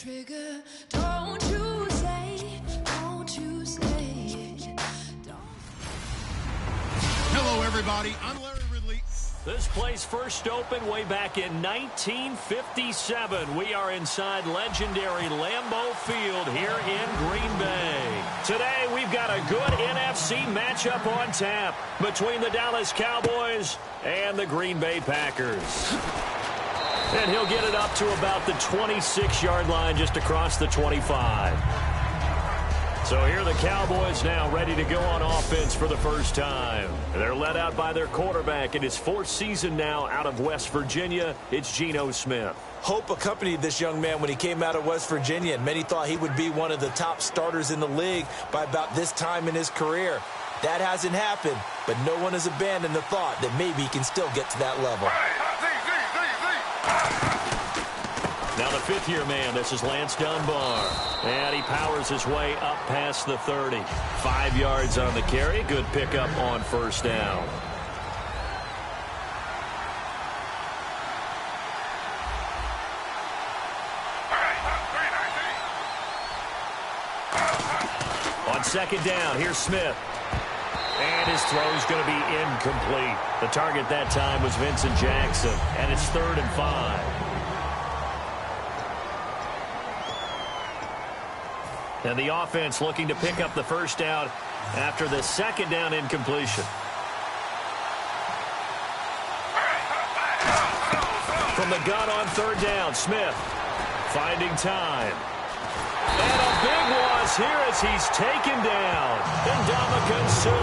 trigger. Don't you say it. Hello, everybody. I'm Larry Ridley. This place first opened way back in 1957. We are inside legendary Lambeau Field here in Green Bay. Today, we've got a good NFC matchup on tap between the Dallas Cowboys and the Green Bay Packers. And he'll get it up to about the 26-yard line just across the 25. So here are the Cowboys now ready to go on offense for the first time. They're led out by their quarterback in his fourth season now out of West Virginia. It's Geno Smith. Hope accompanied this young man when he came out of West Virginia, and many thought he would be one of the top starters in the league by about this time in his career. That hasn't happened, but no one has abandoned the thought that maybe he can still get to that level. Now the fifth-year man, this is Lance Dunbar. And he powers his way up past the 30. 5 yards on the carry. Good pickup on first down. On second down, here's Smith. And his throw is going to be incomplete. The target that time was Vincent Jackson. And it's 3rd and 5. And the offense looking to pick up the first down after the second down incompletion. From the gun on third down, Smith finding time. And a big loss here as he's taken down. And Ndamukong Suh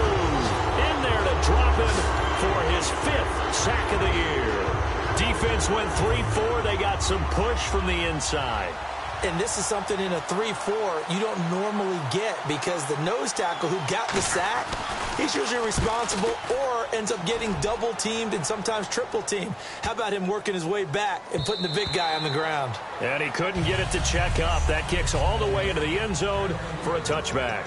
in there to drop him for his 5th sack of the year. Defense went 3-4. They got some push from the inside. And this is something in a 3-4 you don't normally get because the nose tackle who got the sack, he's usually responsible or ends up getting double-teamed and sometimes triple-teamed. How about him working his way back and putting the big guy on the ground? And he couldn't get it to check up. That kicks all the way into the end zone for a touchback.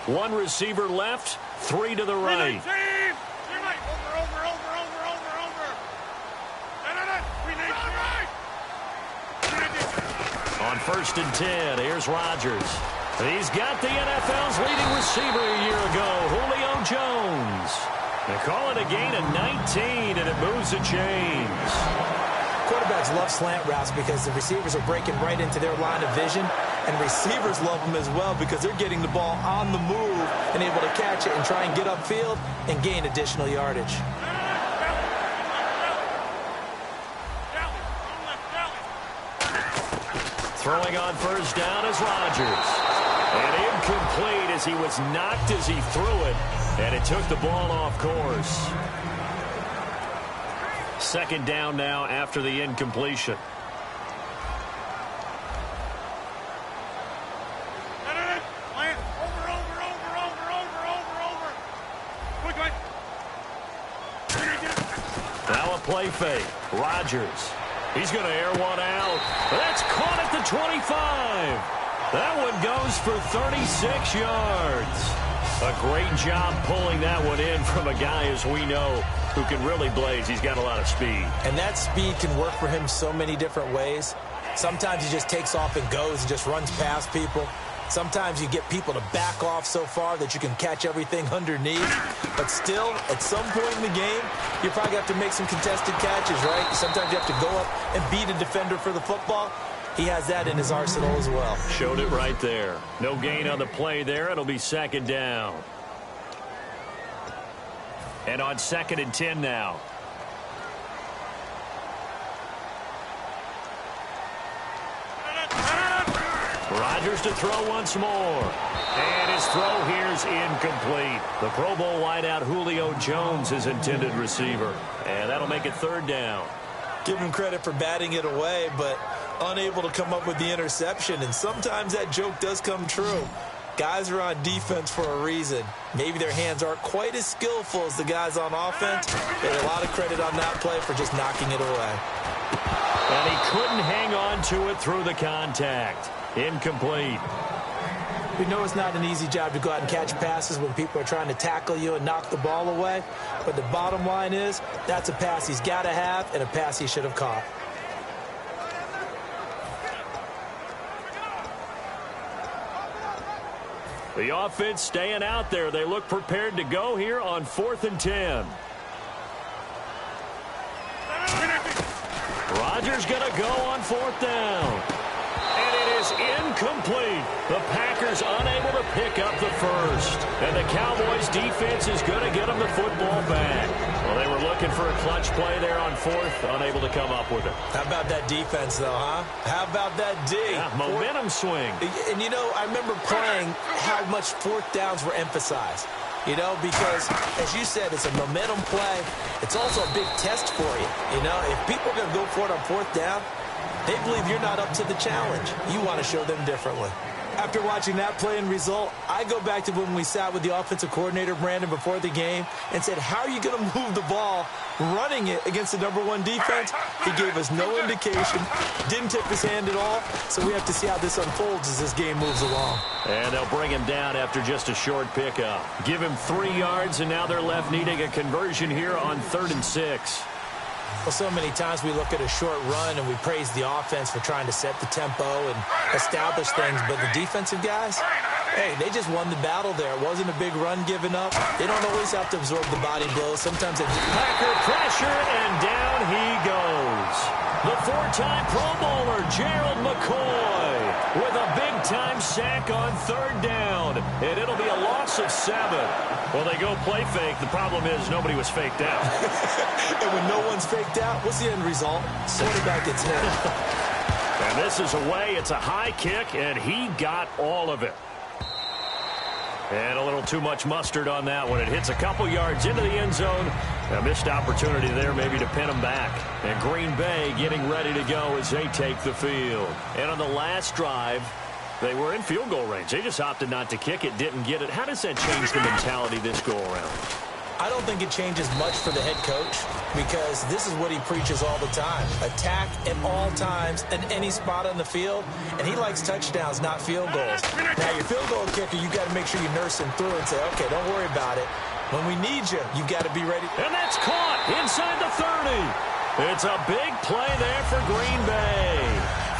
One receiver left, 3 to the right. On 1st and 10, here's Rodgers. He's got the NFL's leading receiver a year ago, Julio Jones. They call it a gain of 19, and it moves the chains. Quarterbacks love slant routes because the receivers are breaking right into their line of vision, and receivers love them as well because they're getting the ball on the move and able to catch it and try and get upfield and gain additional yardage. Throwing on first down is Rodgers. And incomplete as he was knocked as he threw it, and it took the ball off course. Second down now after the incompletion. Now a play fake. Rodgers. He's going to air one out. That's caught at the 25. That one goes for 36 yards. A great job pulling that one in from a guy, as we know, who can really blaze. He's got a lot of speed. And that speed can work for him so many different ways. Sometimes he just takes off and goes and just runs past people. Sometimes you get people to back off so far that you can catch everything underneath. But still, at some point in the game, you probably have to make some contested catches, right? Sometimes you have to go up and beat a defender for the football. He has that in his arsenal as well. Showed it right there. No gain on the play there. It'll be second down. And on 2nd and 10 now. Rodgers to throw once more. And his throw here's incomplete. The Pro Bowl wideout Julio Jones, his intended receiver. And that'll make it 3rd down. Give him credit for batting it away, but unable to come up with the interception. And sometimes that joke does come true. Guys are on defense for a reason. Maybe their hands aren't quite as skillful as the guys on offense. But a lot of credit on that play for just knocking it away. And he couldn't hang on to it through the contact. Incomplete. We know it's not an easy job to go out and catch passes when people are trying to tackle you and knock the ball away. But the bottom line is, that's a pass he's got to have and a pass he should have caught. The offense staying out there. They look prepared to go here on 4th and 10. Rodgers going to go on 4th down. And it is incomplete. The Packers unable to pick up the first. And the Cowboys defense is going to get them the football back. Well, they were looking for a clutch play there on 4th, unable to come up with it. How about that defense, though, huh? How about that D? Yeah, momentum swing. And, you know, I remember playing how much 4th downs were emphasized. You know, because, as you said, it's a momentum play. It's also a big test for you. You know, if people are going to go for it on 4th down, they believe you're not up to the challenge. You want to show them differently. After watching that play and result, I go back to when we sat with the offensive coordinator, Brandon, before the game and said, how are you going to move the ball running it against the #1 defense? He gave us no indication, didn't tip his hand at all, so we have to see how this unfolds as this game moves along. And they'll bring him down after just a short pickup. Give him 3 yards, and now they're left needing a conversion here on 3rd and 6. Well, so many times we look at a short run and we praise the offense for trying to set the tempo and establish things, but the defensive guys, hey, they just won the battle there. It wasn't a big run given up. They don't always have to absorb the body blows. Sometimes they Packer pressure, and down he goes. The 4-time Pro Bowler, Gerald McCoy, with a big-time sack on 3rd down, and it'll be a loss of 7. Well, they go play fake. The problem is nobody was faked out. And when no one's faked out, what's the end result? Quarterback gets hit. And this is away. It's a high kick, and he got all of it. And a little too much mustard on that one. It hits a couple yards into the end zone. A missed opportunity there maybe to pin him back. And Green Bay getting ready to go as they take the field. And on the last drive, they were in field goal range. They just opted not to kick it, didn't get it. How does that change the mentality this go-around? I don't think it changes much for the head coach because this is what he preaches all the time. Attack at all times in any spot on the field, and he likes touchdowns, not field goals. Now, your field goal kicker, you got to make sure you nurse him through and say, okay, don't worry about it. When we need you, you got to be ready. And that's caught inside the 30. It's a big play there for Green Bay.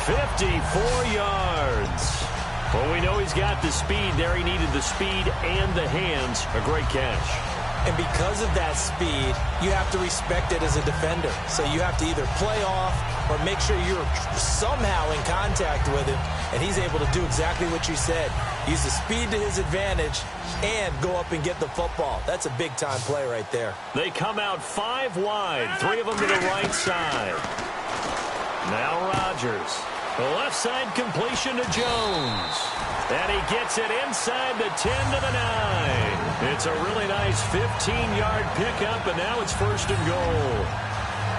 54 yards. Well, we know he's got the speed there. He needed the speed and the hands. A great catch. And because of that speed, you have to respect it as a defender. So you have to either play off or make sure you're somehow in contact with him. And he's able to do exactly what you said. Use the speed to his advantage and go up and get the football. That's a big-time play right there. They come out 5 wide, 3 of them to the right side. Now Rodgers. The left side completion to Jones. And he gets it inside the 10 to the 9. It's a really nice 15-yard pickup, and now it's 1st and goal.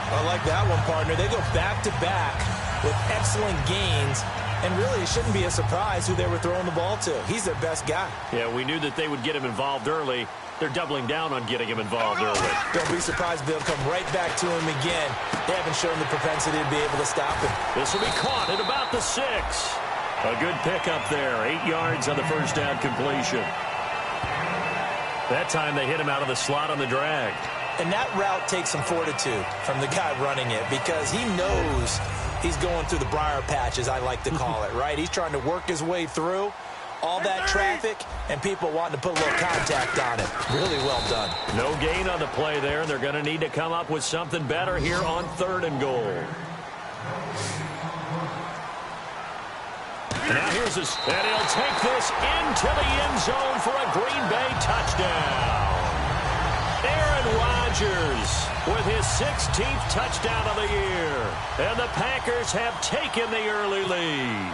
I like that one, partner. They go back-to-back with excellent gains, and really it shouldn't be a surprise who they were throwing the ball to. He's their best guy. Yeah, we knew that they would get him involved early. They're doubling down on getting him involved early. Don't be surprised if they'll come right back to him again. They haven't shown the propensity to be able to stop him. This will be caught at about the 6. A good pickup there. 8 yards on the first down completion. That time they hit him out of the slot on the drag. And that route takes some fortitude from the guy running it because he knows he's going through the briar patch, as I like to call it, right? He's trying to work his way through all that traffic and people wanting to put a little contact on it. Really well done. No gain on the play there, and they're going to need to come up with something better here on 3rd and goal. And now here's this, and he'll take this into the end zone for a Green Bay touchdown. Aaron Rodgers with his 16th touchdown of the year. And the Packers have taken the early lead.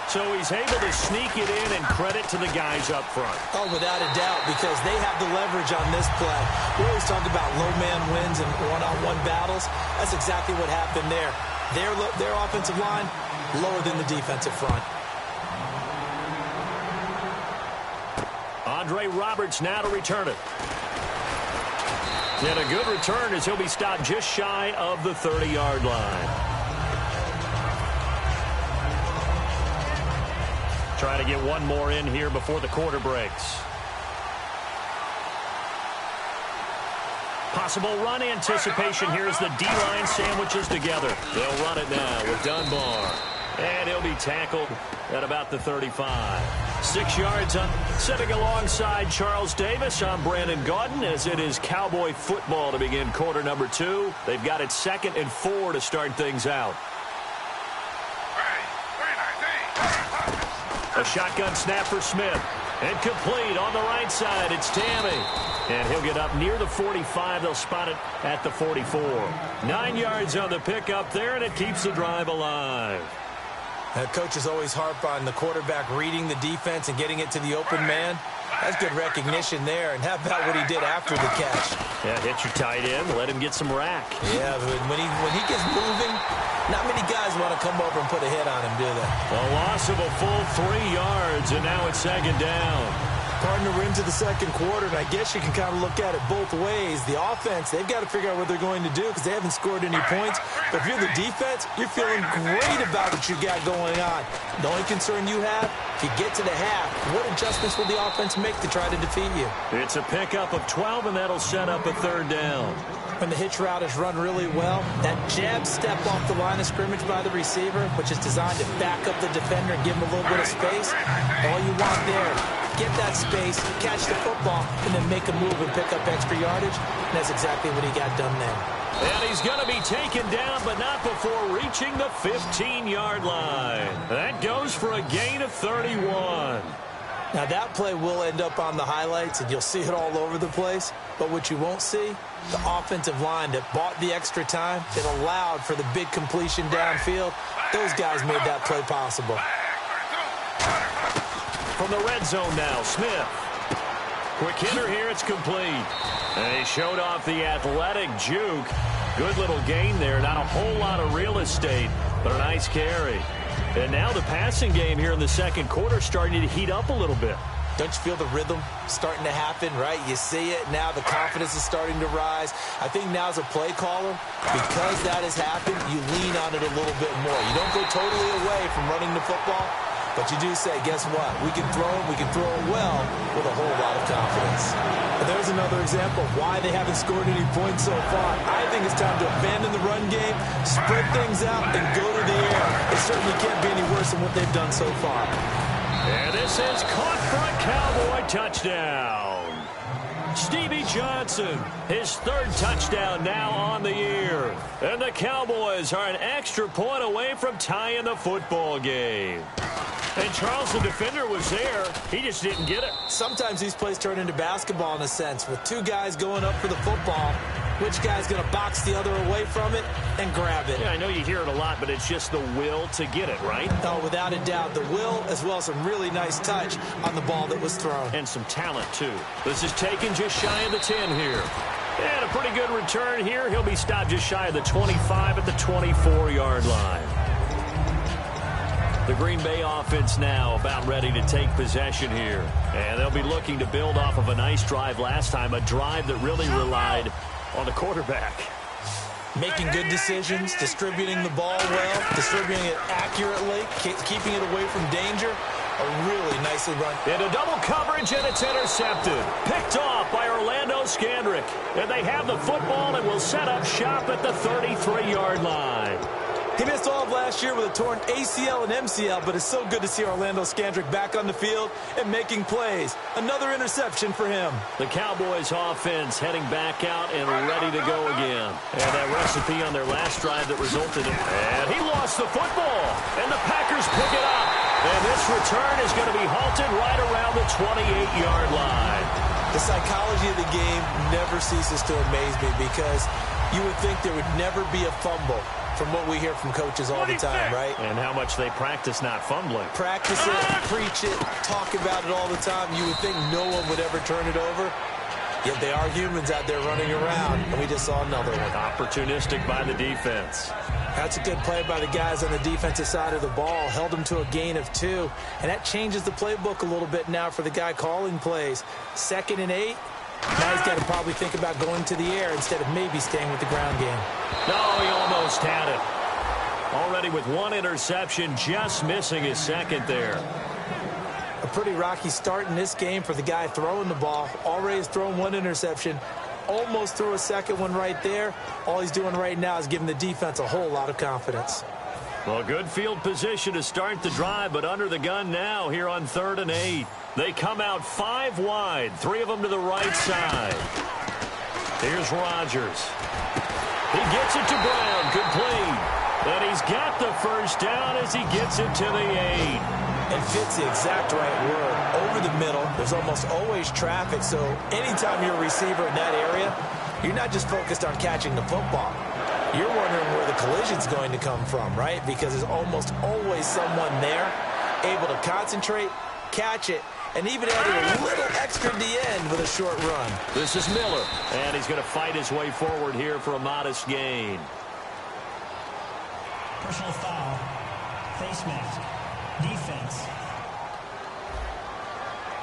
So he's able to sneak it in, and credit to the guys up front. Oh, without a doubt, because they have the leverage on this play. We always talk about low man wins and one-on-one battles. That's exactly what happened there. Their offensive line, lower than the defensive front. Andre Roberts now to return it. And a good return as he'll be stopped just shy of the 30-yard line. Try to get one more in here before the quarter breaks. Possible run anticipation here as the D-line sandwiches together. They'll run it now with Dunbar. And he'll be tackled at about the 35. 6 yards on sitting alongside Charles Davis. I'm Brandon Gaudin as it is Cowboy football to begin quarter number 2. They've got it 2nd and 4 to start things out. A shotgun snap for Smith. And complete on the right side. It's Tammy. And he'll get up near the 45. They'll spot it at the 44. 9 yards on the pickup there, and it keeps the drive alive. Coaches always harp on the quarterback reading the defense and getting it to the open man. That's good recognition there. And how about what he did after the catch? Yeah, hit your tight end. Let him get some rack. Yeah, but when he gets moving, not many guys want to come over and put a hit on him, do they? A loss of a full 3 yards, and now it's 2nd down. Partner, we're into the 2nd quarter, and I guess you can kind of look at it both ways. The offense, they've got to figure out what they're going to do because they haven't scored any points. But if you're the defense, you're feeling great about what you got going on. The only concern you have, if you get to the half, what adjustments will the offense make to try to defeat you? It's a pickup of 12, and that'll set up a 3rd down. When the hitch route is run really well, that jab step off the line of scrimmage by the receiver, which is designed to back up the defender and give him a little bit of space, all you want there, get that space, catch the football, and then make a move and pick up extra yardage. And that's exactly what he got done there. And he's going to be taken down, but not before reaching the 15-yard line. That goes for a gain of 31. Now, that play will end up on the highlights, and you'll see it all over the place. But what you won't see, the offensive line that bought the extra time, that allowed for the big completion downfield, those guys made that play possible. From the red zone now, Smith. Quick hitter here, it's complete. And he showed off the athletic juke. Good little gain there, not a whole lot of real estate, but a nice carry. And now the passing game here in the 2nd quarter starting to heat up a little bit. Don't you feel the rhythm starting to happen, right? You see it. Now the confidence is starting to rise. I think now as a play caller, because that has happened, you lean on it a little bit more. You don't go totally away from running the football, but you do say, guess what? We can throw it. We can throw it well with a whole lot of confidence. And there's another example of why they haven't scored any points so far. I think it's time to abandon the run game, spread things out, and go to the air. It certainly can't be any worse than what they've done so far. And this is caught for a Cowboy touchdown. Stevie Johnson, his 3rd touchdown now on the year. And the Cowboys are an extra point away from tying the football game. And Charles, the defender, was there. He just didn't get it. Sometimes these plays turn into basketball in a sense. With 2 guys going up for the football, which guy's going to box the other away from it and grab it? Yeah, I know you hear it a lot, but it's just the will to get it, right? Oh, without a doubt. The will, as well as some really nice touch on the ball that was thrown. And some talent, too. This is taken just shy of the 10 here. And a pretty good return here. He'll be stopped just shy of the 25 at the 24-yard line. The Green Bay offense now about ready to take possession here. And they'll be looking to build off of a nice drive last time, a drive that really relied on the quarterback. Making good decisions, distributing the ball well, distributing it accurately, keeping it away from danger. A really nicely run. Into double coverage, and it's intercepted. Picked off by Orlando Scandrick. And they have the football and will set up shop at the 33-yard line. He missed all of last year with a torn ACL and MCL, but it's so good to see Orlando Scandrick back on the field and making plays. Another interception for him. The Cowboys offense heading back out and ready to go again. And that recipe on their last drive that resulted in... And he lost the football, and the Packers pick it up. And this return is going to be halted right around the 28-yard line. The psychology of the game never ceases to amaze me because you would think there would never be a fumble from what we hear from coaches all the time, right? And how much they practice not fumbling. Practice it, preach it, talk about it all the time. You would think no one would ever turn it over. Yet they are humans out there running around, and we just saw another one. Opportunistic by the defense. That's a good play by the guys on the defensive side of the ball. Held them to a gain of 2. And that changes the playbook a little bit now for the guy calling plays. 2nd and 8. Now he's got to probably think about going to the air instead of maybe staying with the ground game. No, he almost had it. Already with 1 interception, just missing his 2nd there. pretty rocky start in this game for the guy throwing the ball. Already has thrown one interception. Almost threw a second one right there. All he's doing right now is giving the defense a whole lot of confidence. Well, good field position to start the drive, but under the gun now here on 3rd and 8. They come out 5 wide, 3 of them to the right side. Here's Rodgers. He gets it to Brown. Complete. And he's got the first down as he gets it to the 8. And fits the exact right word. Over the middle, there's almost always traffic, so anytime you're a receiver in that area, you're not just focused on catching the football. You're wondering where the collision's going to come from, right? Because there's almost always someone there able to concentrate, catch it, and even add a little extra at the end with a short run. This is Miller, and he's going to fight his way forward here for a modest gain. Personal foul, face mask, defense.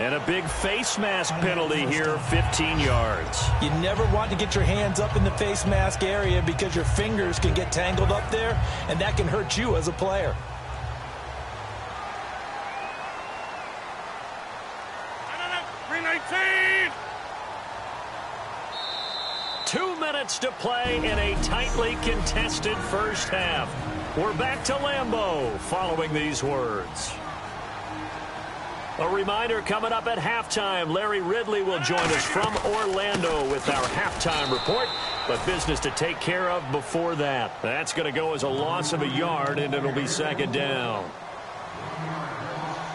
And a big face mask penalty here, 15 yards. You never want to get your hands up in the face mask area because your fingers can get tangled up there, and that can hurt you as a player. $3.19. 2 minutes to play in a tightly contested first half. We're back to Lambeau following these words. A reminder, coming up at halftime, Larry Ridley will join us from Orlando with our halftime report, but business to take care of before that. That's going to go as a loss of a yard, and it'll be 2nd down.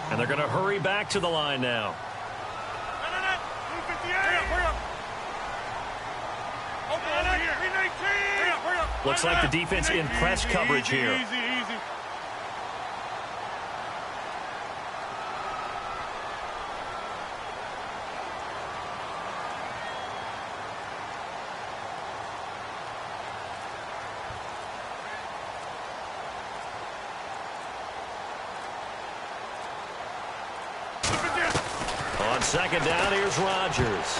And they're going to hurry back to the line now. Looks like the defense in press coverage here. Easy. On 2nd down, here's Rodgers.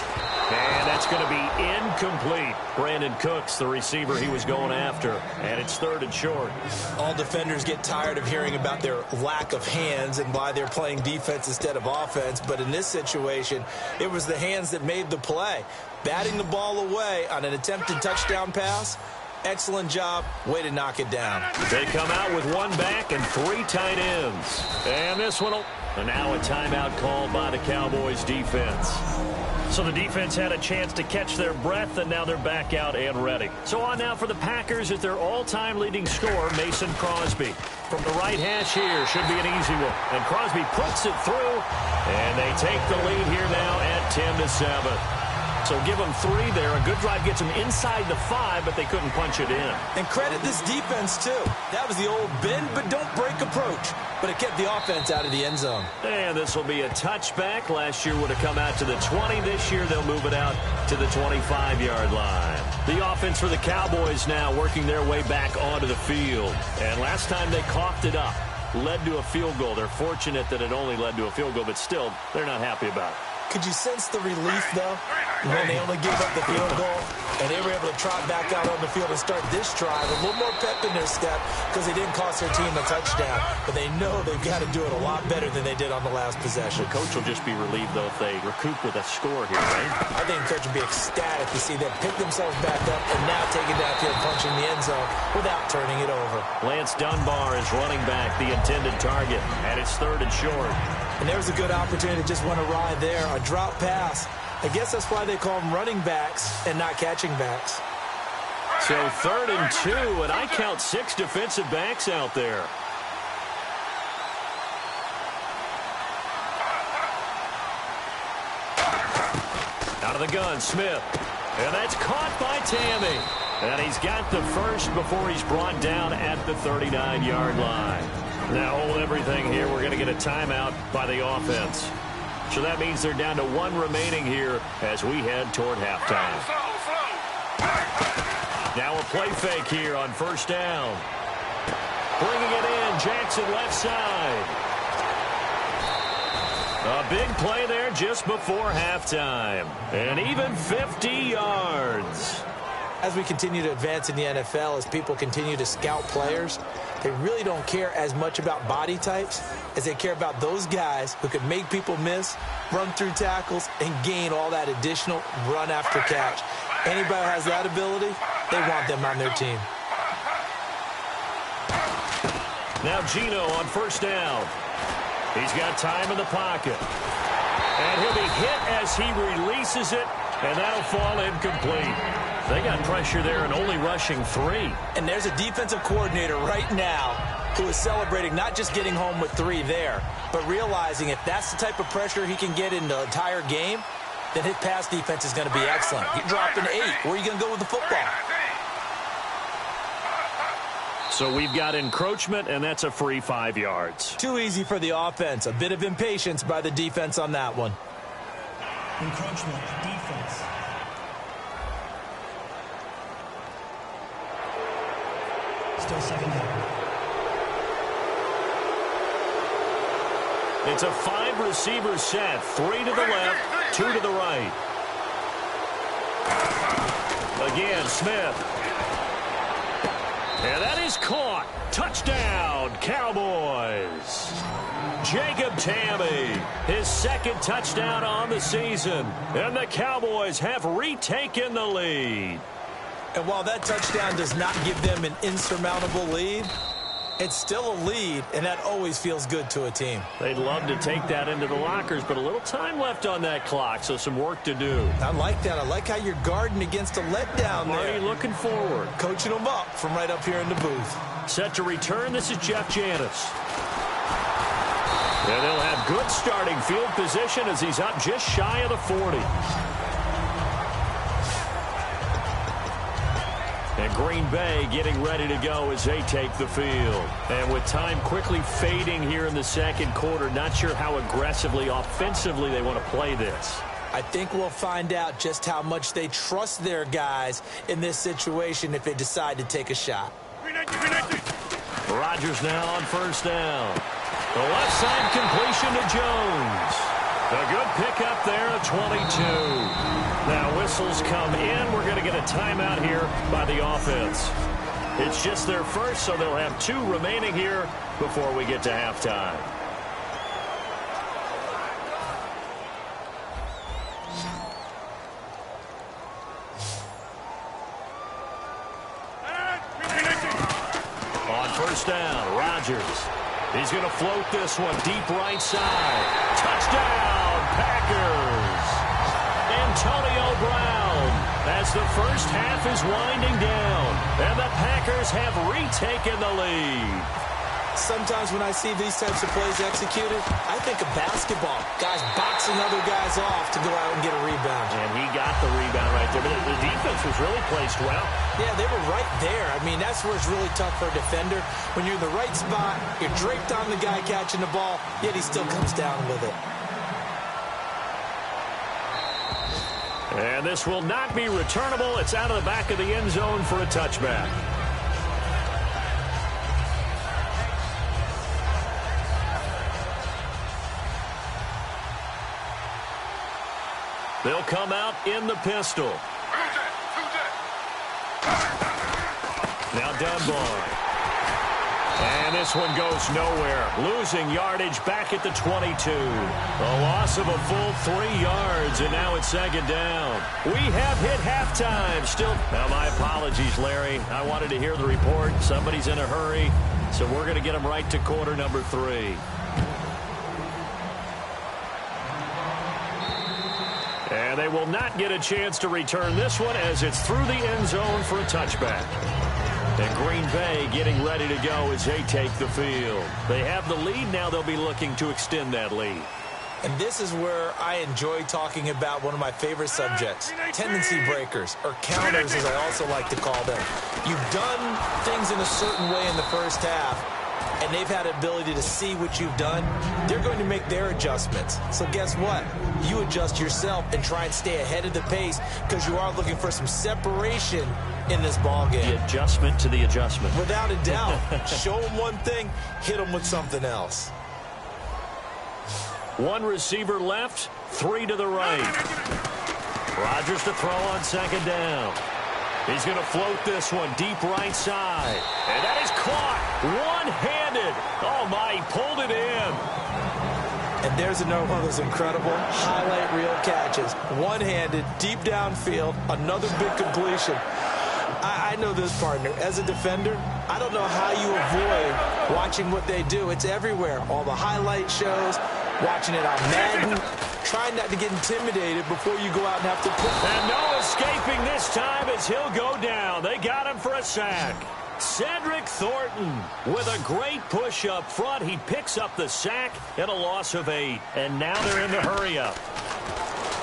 And that's going to be incomplete. Brandon Cooks, the receiver he was going after. And it's 3rd and short. All defenders get tired of hearing about their lack of hands and why they're playing defense instead of offense. But in this situation, it was the hands that made the play. Batting the ball away on an attempted touchdown pass. Excellent job. Way to knock it down. They come out with 1 back and 3 tight ends. And this one will... And now a timeout called by the Cowboys defense. So the defense had a chance to catch their breath, and now they're back out and ready. So on now for the Packers is their all-time leading scorer, Mason Crosby. From the right hash here, should be an easy one. And Crosby puts it through, and they take the lead here now at 10-7. So give them 3 there. A good drive gets them inside the 5, but they couldn't punch it in. And credit this defense, too. That was the old bend but don't break approach. But it kept the offense out of the end zone. And this will be a touchback. Last year would have come out to the 20. This year they'll move it out to the 25-yard line. The offense for the Cowboys now working their way back onto the field. And last time they coughed it up, led to a field goal. They're fortunate that it only led to a field goal, but still, they're not happy about it. Could you sense the relief, though, when they only gave up the field goal and they were able to trot back out on the field and start this drive? A little more pep in their step because they didn't cost their team a touchdown, but they know they've got to do it a lot better than they did on the last possession. The coach will just be relieved, though, if they recoup with a score here, right? I think the coach will be ecstatic to see them pick themselves back up and now take it downfield, punching the end zone without turning it over. Lance Dunbar is running back the intended target, and it's 3rd and short. And there's a good opportunity to just went awry there. A drop pass. I guess that's why they call them running backs and not catching backs. So 3rd and 2, and I count 6 defensive backs out there. Out of the gun, Smith. And that's caught by Tammy. And he's got the first before he's brought down at the 39-yard line. Now hold everything here. We're going to get a timeout by the offense. So that means they're down to 1 remaining here as we head toward halftime. Now a play fake here on 1st down. Bringing it in, Jackson left side. A big play there just before halftime. And even 50 yards. As we continue to advance in the NFL, as people continue to scout players, they really don't care as much about body types as they care about those guys who can make people miss, run through tackles, and gain all that additional run after catch. Anybody who has that ability, they want them on their team. Now Gino on first down. He's got time in the pocket. And he'll be hit as he releases it, and that'll fall incomplete. They got pressure there and only rushing 3. And there's a defensive coordinator right now who is celebrating not just getting home with 3 there, but realizing if that's the type of pressure he can get in the entire game, then his pass defense is going to be excellent. You're dropping 8. Where are you going to go with the football? So we've got encroachment, and that's a free 5 yards. Too easy for the offense. A bit of impatience by the defense on that one. Encroachment, defense. Still second down. It's a 5-receiver set. 3 to the left, 2 to the right. Again, Smith. And that is caught. Touchdown, Cowboys. Jacob Tamme, his second touchdown on the season. And the Cowboys have retaken the lead. And while that touchdown does not give them an insurmountable lead, it's still a lead, and that always feels good to a team. They'd love to take that into the lockers, but a little time left on that clock, so some work to do. I like that. I like how you're guarding against a letdown there. Already looking forward. Coaching them up from right up here in the booth. Set to return, this is Jeff Janis. And they'll have good starting field position as he's up just shy of the 40. And Green Bay getting ready to go as they take the field. And with time quickly fading here in the second quarter, not sure how aggressively, offensively they want to play this. I think we'll find out just how much they trust their guys in this situation if they decide to take a shot. Rodgers now on first down. The left side completion to Jones. A good pickup there at 22. Now whistles come in. We're going to get a timeout here by the offense. It's just their first, so they'll have 2 remaining here before we get to halftime. On first down, Rodgers. He's going to float this one deep right side. Touchdown, Packers. Antonio Brown as the first half is winding down. And the Packers have retaken the lead. Sometimes when I see these types of plays executed, I think of basketball. Guys boxing other guys off to go out and get a rebound. And he got the rebound right there. But the defense was really placed well. Yeah, they were right there. I mean, that's where it's really tough for a defender. When you're in the right spot, you're draped on the guy catching the ball, yet he still comes down with it. And this will not be returnable. It's out of the back of the end zone for a touchback. They'll come out in the pistol. Now Dunbar. And this one goes nowhere. Losing yardage back at the 22. A loss of a full 3 yards, and now it's second down. We have hit halftime. Still, now my apologies, Larry. I wanted to hear the report. Somebody's in a hurry, so we're going to get them right to quarter number 3. And they will not get a chance to return this one as it's through the end zone for a touchback. And Green Bay getting ready to go as they take the field. They have the lead. Now they'll be looking to extend that lead. And this is where I enjoy talking about one of my favorite subjects, tendency breakers, or counters as I also like to call them. You've done things in a certain way in the first half, and they've had the ability to see what you've done. They're going to make their adjustments. So guess what? You adjust yourself and try and stay ahead of the pace because you are looking for some separation in this ball game. The adjustment to the adjustment. Without a doubt. Show them one thing, hit them with something else. 1 receiver left, 3 to the right. Rodgers to throw on second down. He's going to float this one deep right side. And that is caught one-handed. Oh, my, he pulled it in. And there's another one of those incredible highlight reel catches. One-handed, deep downfield, another big completion. I know this, partner. As a defender, I don't know how you avoid watching what they do. It's everywhere. All the highlight shows, watching it on Madden. Trying not to get intimidated before you go out and have to put. And no escaping this time as he'll go down. They got him for a sack. Cedric Thornton with a great push up front. He picks up the sack and a loss of 8. And now they're in the hurry-up.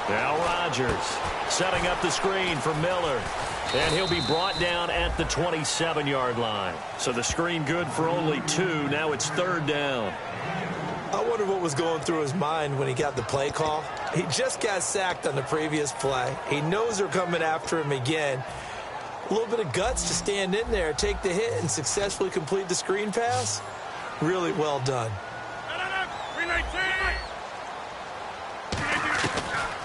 Now Rodgers setting up the screen for Miller. And he'll be brought down at the 27-yard line. So the screen good for only 2. Now it's 3rd down. I wonder what was going through his mind when he got the play call. He just got sacked on the previous play. He knows they're coming after him again. A little bit of guts to stand in there, take the hit, and successfully complete the screen pass. Really well done.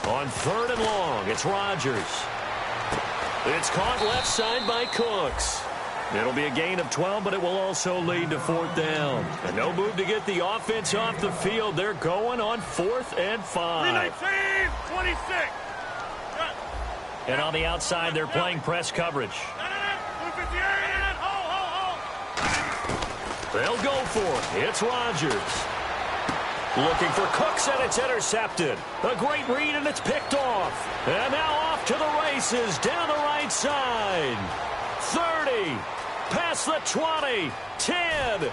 On 3rd and long, it's Rodgers. It's caught left side by Cooks. It'll be a gain of 12, but it will also lead to 4th down. And no move to get the offense off the field. They're going on 4th and 5. 26. And on the outside, they're playing press coverage. They'll go for it. It's Rodgers. Looking for Cooks, and it's intercepted. A great read, and it's picked off. And now off to the races down the right side. 30. Past the 20, 10,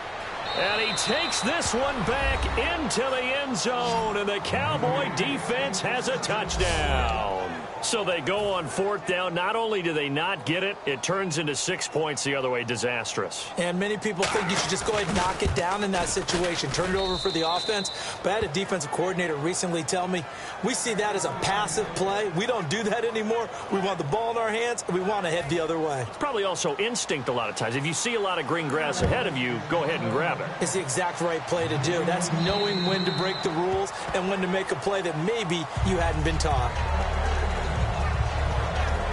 and he takes this one back into the end zone, and the Cowboy defense has a touchdown. So they go on 4th down. Not only do they not get it, it turns into 6 points the other way. Disastrous. And many people think you should just go ahead and knock it down in that situation, turn it over for the offense. But I had a defensive coordinator recently tell me, we see that as a passive play. We don't do that anymore. We want the ball in our hands, and we want to head the other way. It's probably also instinct a lot of times. If you see a lot of green grass ahead of you, go ahead and grab it. It's the exact right play to do. That's knowing when to break the rules and when to make a play that maybe you hadn't been taught.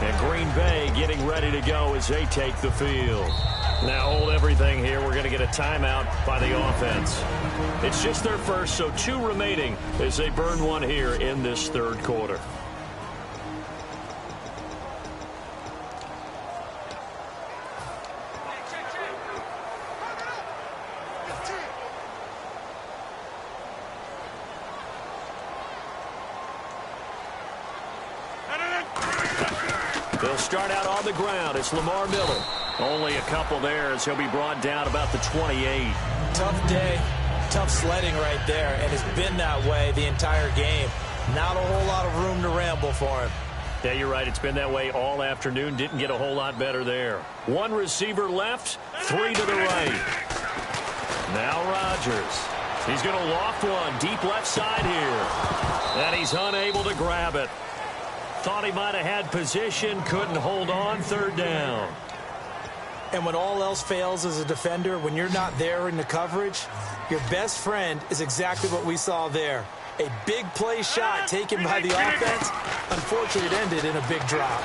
And Green Bay getting ready to go as they take the field. Now hold everything here. We're going to get a timeout by the offense. It's just their first, so 2 remaining as they burn one here in this 3rd quarter. They'll start out on the ground. It's Lamar Miller. Only a couple there as he'll be brought down about the 28. Tough day, tough sledding right there, and it's been that way the entire game. Not a whole lot of room to ramble for him. Yeah, you're right. It's been that way all afternoon. Didn't get a whole lot better there. 1 receiver left, 3 to the right. Now Rodgers. He's going to loft one deep left side here. And he's unable to grab it. Thought he might have had position, couldn't hold on. 3rd down. And when all else fails as a defender, when you're not there in the coverage, your best friend is exactly what we saw there. A big play shot taken by the offense. Unfortunately, it ended in a big drop.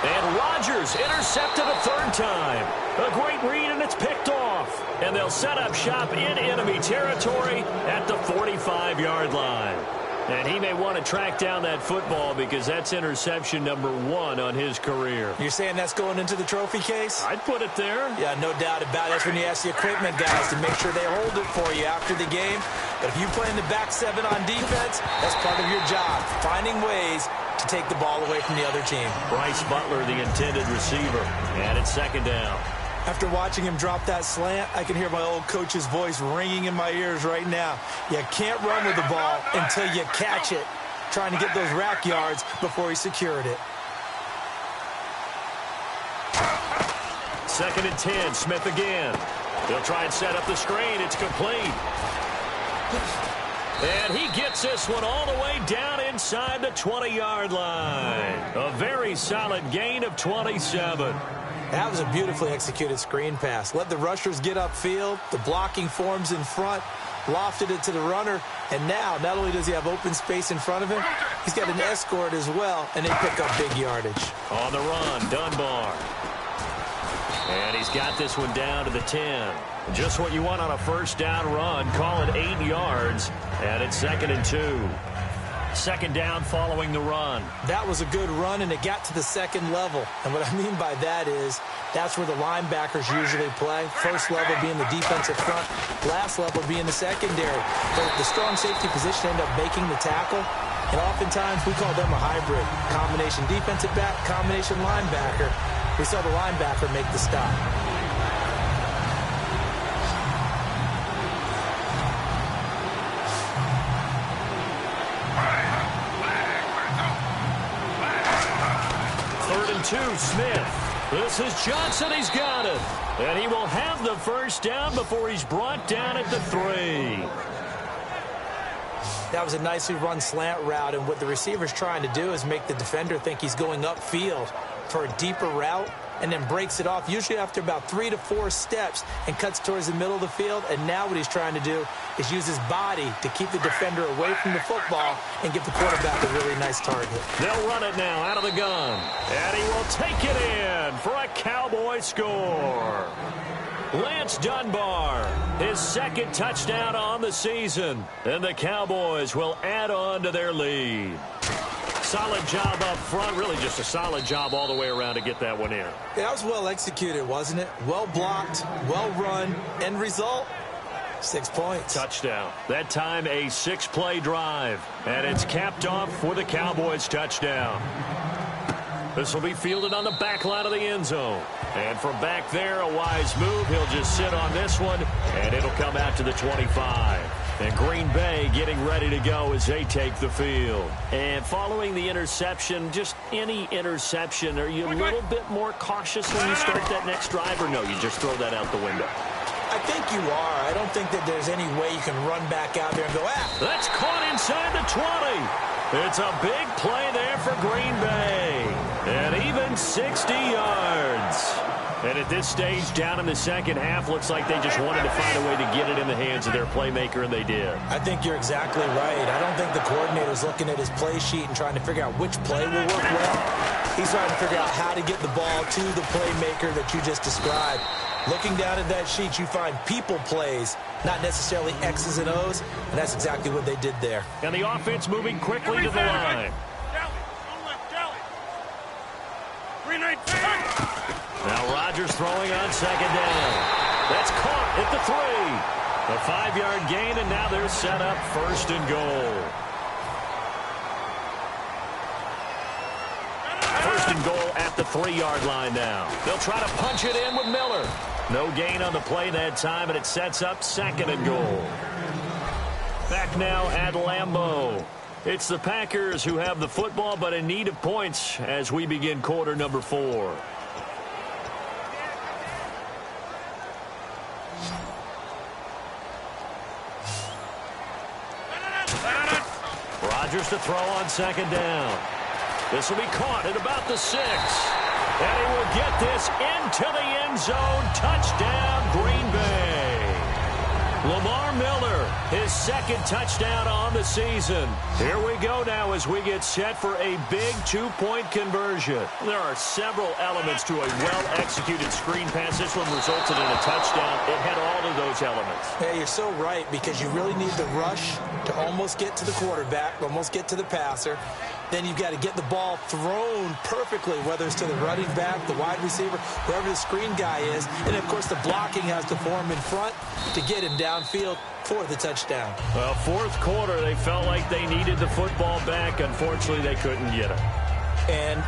And Rodgers intercepted a 3rd time. A great read, and it's picked off. And they'll set up shop in enemy territory at the 45-yard line. And he may want to track down that football because that's interception number 1 on his career. You're saying that's going into the trophy case? I'd put it there. Yeah, no doubt about it. That's when you ask the equipment guys to make sure they hold it for you after the game. But if you play in the back 7 on defense, that's part of your job, finding ways to take the ball away from the other team. Bryce Butler, the intended receiver. And it's 2nd down. After watching him drop that slant, I can hear my old coach's voice ringing in my ears right now. You can't run with the ball until you catch it. Trying to get those rack yards before he secured it. 2nd and 10, Smith again. He'll try and set up the screen. It's complete. And he gets this one all the way down inside the 20-yard line. A very solid gain of 27. That was a beautifully executed screen pass. Let the rushers get upfield. The blocking forms in front. lofted it to the runner, and now not only does he have open space in front of him, he's got an escort as well, and they pick up big yardage. On the run, Dunbar. And he's got this one down to the 10. Just what you want on a first down run. Call it 8 yards, and it's 2nd and 2. Second down following the run. That was a good run, and it got to the second level. And what I mean by that is that's where the linebackers usually play. First level being the defensive front, last level being the secondary. But the strong safety position ended up making the tackle, and oftentimes we call them a hybrid. Combination defensive back, combination linebacker. We saw the linebacker make the stop. Smith. This is Johnson. He's got it. And he will have the first down before he's brought down at the 3. That was a nicely run slant route, and what the receiver's trying to do is make the defender think he's going upfield for a deeper route, and then breaks it off, usually after about 3 to 4 steps, and cuts towards the middle of the field. And now what he's trying to do is use his body to keep the defender away from the football and give the quarterback a really nice target. They'll run it now out of the gun, and he will take it in for a Cowboy score. Lance Dunbar, his 2nd touchdown on the season, and the Cowboys will add on to their lead. Solid job up front, really just a solid job all the way around to get that one in. Yeah, that was well executed, wasn't it? Well blocked, well run, end result, 6 points. Touchdown. That time a 6-play drive, and it's capped off with a Cowboys touchdown. This will be fielded on the back line of the end zone. And from back there, a wise move. He'll just sit on this one, and it'll come out to the 25. And Green Bay getting ready to go as they take the field. And following the interception, just any interception, are you a little bit more cautious when you start that next drive, or no, you just throw that out the window? I think you are. I don't think that there's any way you can run back out there and go, That's caught inside the 20. It's a big play there for Green Bay. And even 60 yards. And at this stage, down in the second half, looks like they just wanted to find a way to get it in the hands of their playmaker, and they did. I think you're exactly right. I don't think the coordinator's looking at his play sheet and trying to figure out which play will work well. He's trying to figure out how to get the ball to the playmaker that you just described. Looking down at that sheet, you find people plays, not necessarily X's and O's, and that's exactly what they did there. And the offense moving quickly to the line. Now Rodgers throwing on second down. That's caught at the 3. A 5-yard gain, and now they're set up 1st and goal. 1st and goal at the 3-yard line now. They'll try to punch it in with Miller. No gain on the play that time, and it sets up 2nd and goal. Back now at Lambeau. It's the Packers who have the football, but in need of points as we begin quarter number 4. Rodgers to throw on second down. This will be caught at about the 6. And he will get this into the end zone. Touchdown, Green Bay. Lamar Miller, his 2nd touchdown on the season. Here we go now as we get set for a big 2-point conversion. There are several elements to a well-executed screen pass. This one resulted in a touchdown. It had all of those elements. Yeah, you're so right, because you really need the rush to almost get to the quarterback, almost get to the passer. Then you've got to get the ball thrown perfectly, whether it's to the running back, the wide receiver, whoever the screen guy is. And, of course, the blocking has to form in front to get him downfield for the touchdown. Well, 4th quarter, they felt like they needed the football back. Unfortunately, they couldn't get it. And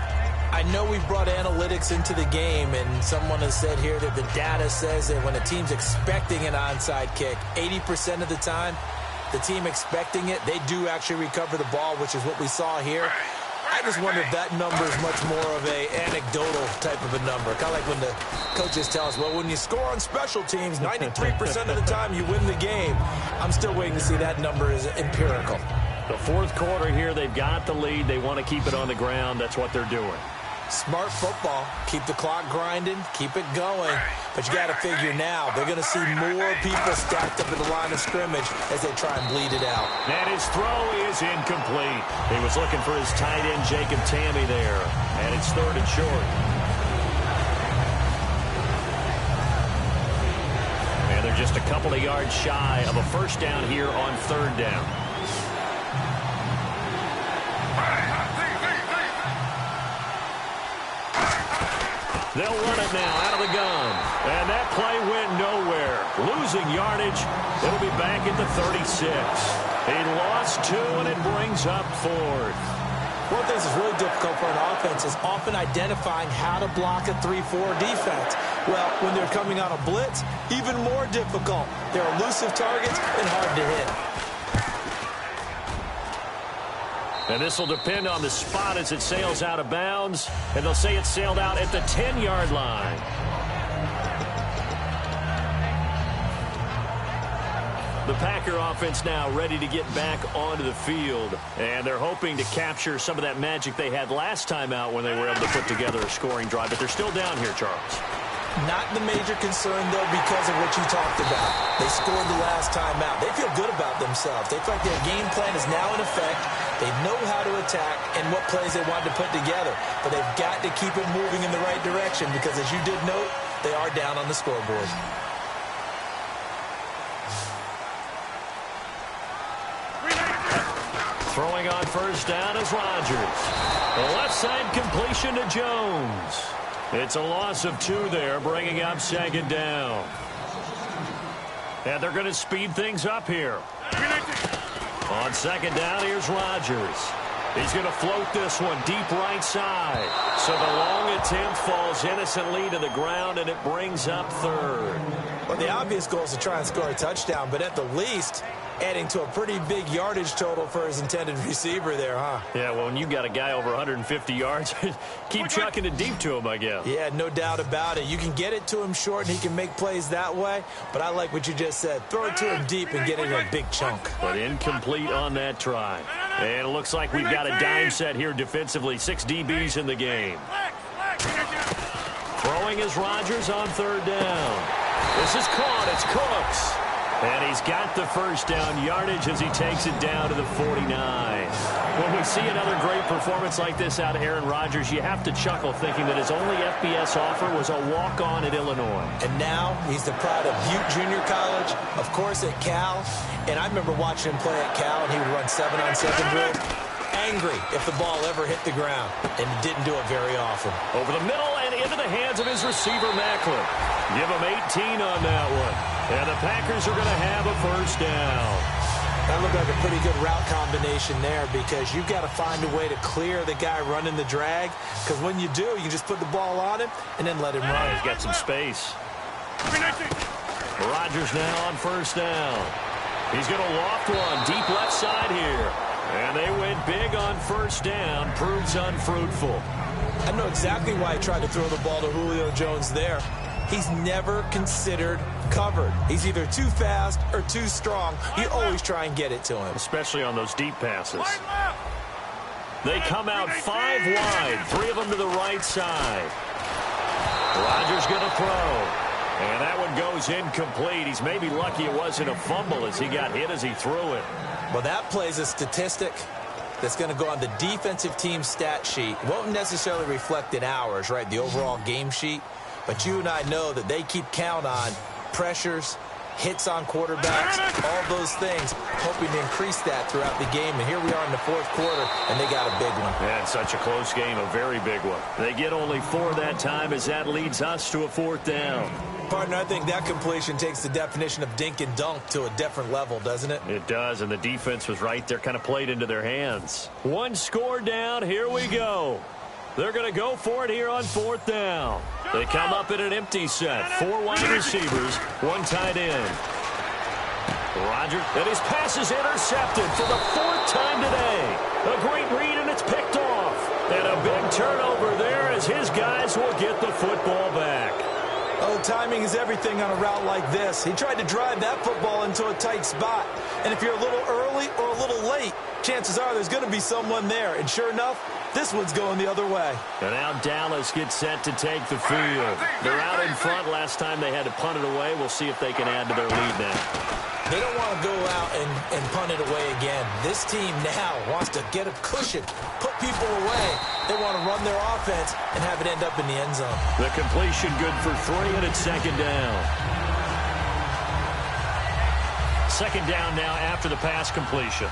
I know we've brought analytics into the game, and someone has said here that the data says that when a team's expecting an onside kick, 80% of the time, the team expecting it, they do actually recover the ball, which is what we saw here. I just wonder if that number is much more of a anecdotal type of a number. Kind of like when the coaches tell us, well, when you score on special teams, 93% of the time you win the game. I'm still waiting to see that number is empirical. The 4th quarter here, they've got the lead. They want to keep it on the ground. That's what they're doing. Smart football. Keep the clock grinding. Keep it going. But you got to figure now, they're going to see more people stacked up at the line of scrimmage as they try and bleed it out. And his throw is incomplete. He was looking for his tight end, Jacob Tamme, there. And it's 3rd and short. And they're just a couple of yards shy of a first down here on 3rd down. They'll run it now out of the gun. And that play went nowhere. Losing yardage. It'll be back at the 36. He lost 2, and it brings up 4th. One of the things that's really difficult for an offense is often identifying how to block a 3-4 defense. Well, when they're coming on a blitz, even more difficult. They're elusive targets and hard to hit. And this will depend on the spot as it sails out of bounds. And they'll say it sailed out at the 10-yard line. The Packer offense now ready to get back onto the field. And they're hoping to capture some of that magic they had last time out when they were able to put together a scoring drive. But they're still down here, Charles. Not the major concern, though, because of what you talked about. They scored the last time out. They feel good about themselves. They feel like their game plan is now in effect. They know how to attack and what plays they want to put together. But they've got to keep it moving in the right direction because, as you did note, they are down on the scoreboard. Throwing on first down is Rodgers. The left side completion to Jones. It's a loss of 2 there, bringing up 2nd down. And they're going to speed things up here. On 2nd down, here's Rodgers. He's going to float this one deep right side. So the long attempt falls innocently to the ground, and it brings up 3rd. Well, the obvious goal is to try and score a touchdown, but at the least, adding to a pretty big yardage total for his intended receiver there, huh? Yeah, well, when you've got a guy over 150 yards, keep chucking it deep to him, I guess. Yeah, no doubt about it. You can get it to him short, and he can make plays that way, but I like what you just said. Throw it to him deep and get it in a big chunk. But incomplete on that try. And it looks like we've got a dime set here defensively. 6 DBs in the game. Throwing is Rodgers on 3rd down. This is caught. It's Cooks. And he's got the first down yardage as he takes it down to the 49. When we see another great performance like this out of Aaron Rodgers, you have to chuckle thinking that his only FBS offer was a walk-on at Illinois. And now he's the pride of Butte Junior College, of course at Cal. And I remember watching him play at Cal, and he would run 7-on-7 drills. Angry if the ball ever hit the ground, and he didn't do it very often. Over the middle and into the hands of his receiver, Macklin. Give him 18 on that one. And the Packers are going to have a first down. That looked like a pretty good route combination there because you've got to find a way to clear the guy running the drag. Because when you do, you just put the ball on him and then let him run. He's got some space. Rodgers now on first down. He's going to loft one deep left side here. And they went big on first down. Proves unfruitful. I know exactly why he tried to throw the ball to Julio Jones there. He's never considered covered. He's either too fast or too strong. You always try and get it to him. Especially on those deep passes. They come out 5 wide. 3 of them to the right side. Rodgers going to throw. And that one goes incomplete. He's maybe lucky it wasn't a fumble as he got hit as he threw it. Well, that plays a statistic that's going to go on the defensive team stat sheet. It won't necessarily reflect in ours, right, the overall game sheet. But you and I know that they keep count on pressures, hits on quarterbacks, all those things, hoping to increase that throughout the game. And here we are in the 4th quarter, and they got a big one. Yeah, it's such a close game, a very big one. They get only 4 that time as that leads us to a 4th down. Partner, I think that completion takes the definition of dink and dunk to a different level, doesn't it? It does, and the defense was right there, kind of played into their hands. 1 score down, here we go. They're going to go for it here on 4th down. They come up in an empty set. 4 wide receivers, 1 tight end. Rodgers, and his pass is intercepted for the 4th time today. A great read, and it's picked off. And a big turnover there as his guys will get the football back. Oh, timing is everything on a route like this. He tried to drive that football into a tight spot. And if you're a little early or a little late, chances are there's going to be someone there. And sure enough, this one's going the other way. And now Dallas gets set to take the field. They're out in front. Last time they had to punt it away. We'll see if they can add to their lead now. They don't want to go out and punt it away again. This team now wants to get a cushion, put people away. They want to run their offense and have it end up in the end zone. The completion good for 3, and it's second down. Second down now after the pass completion.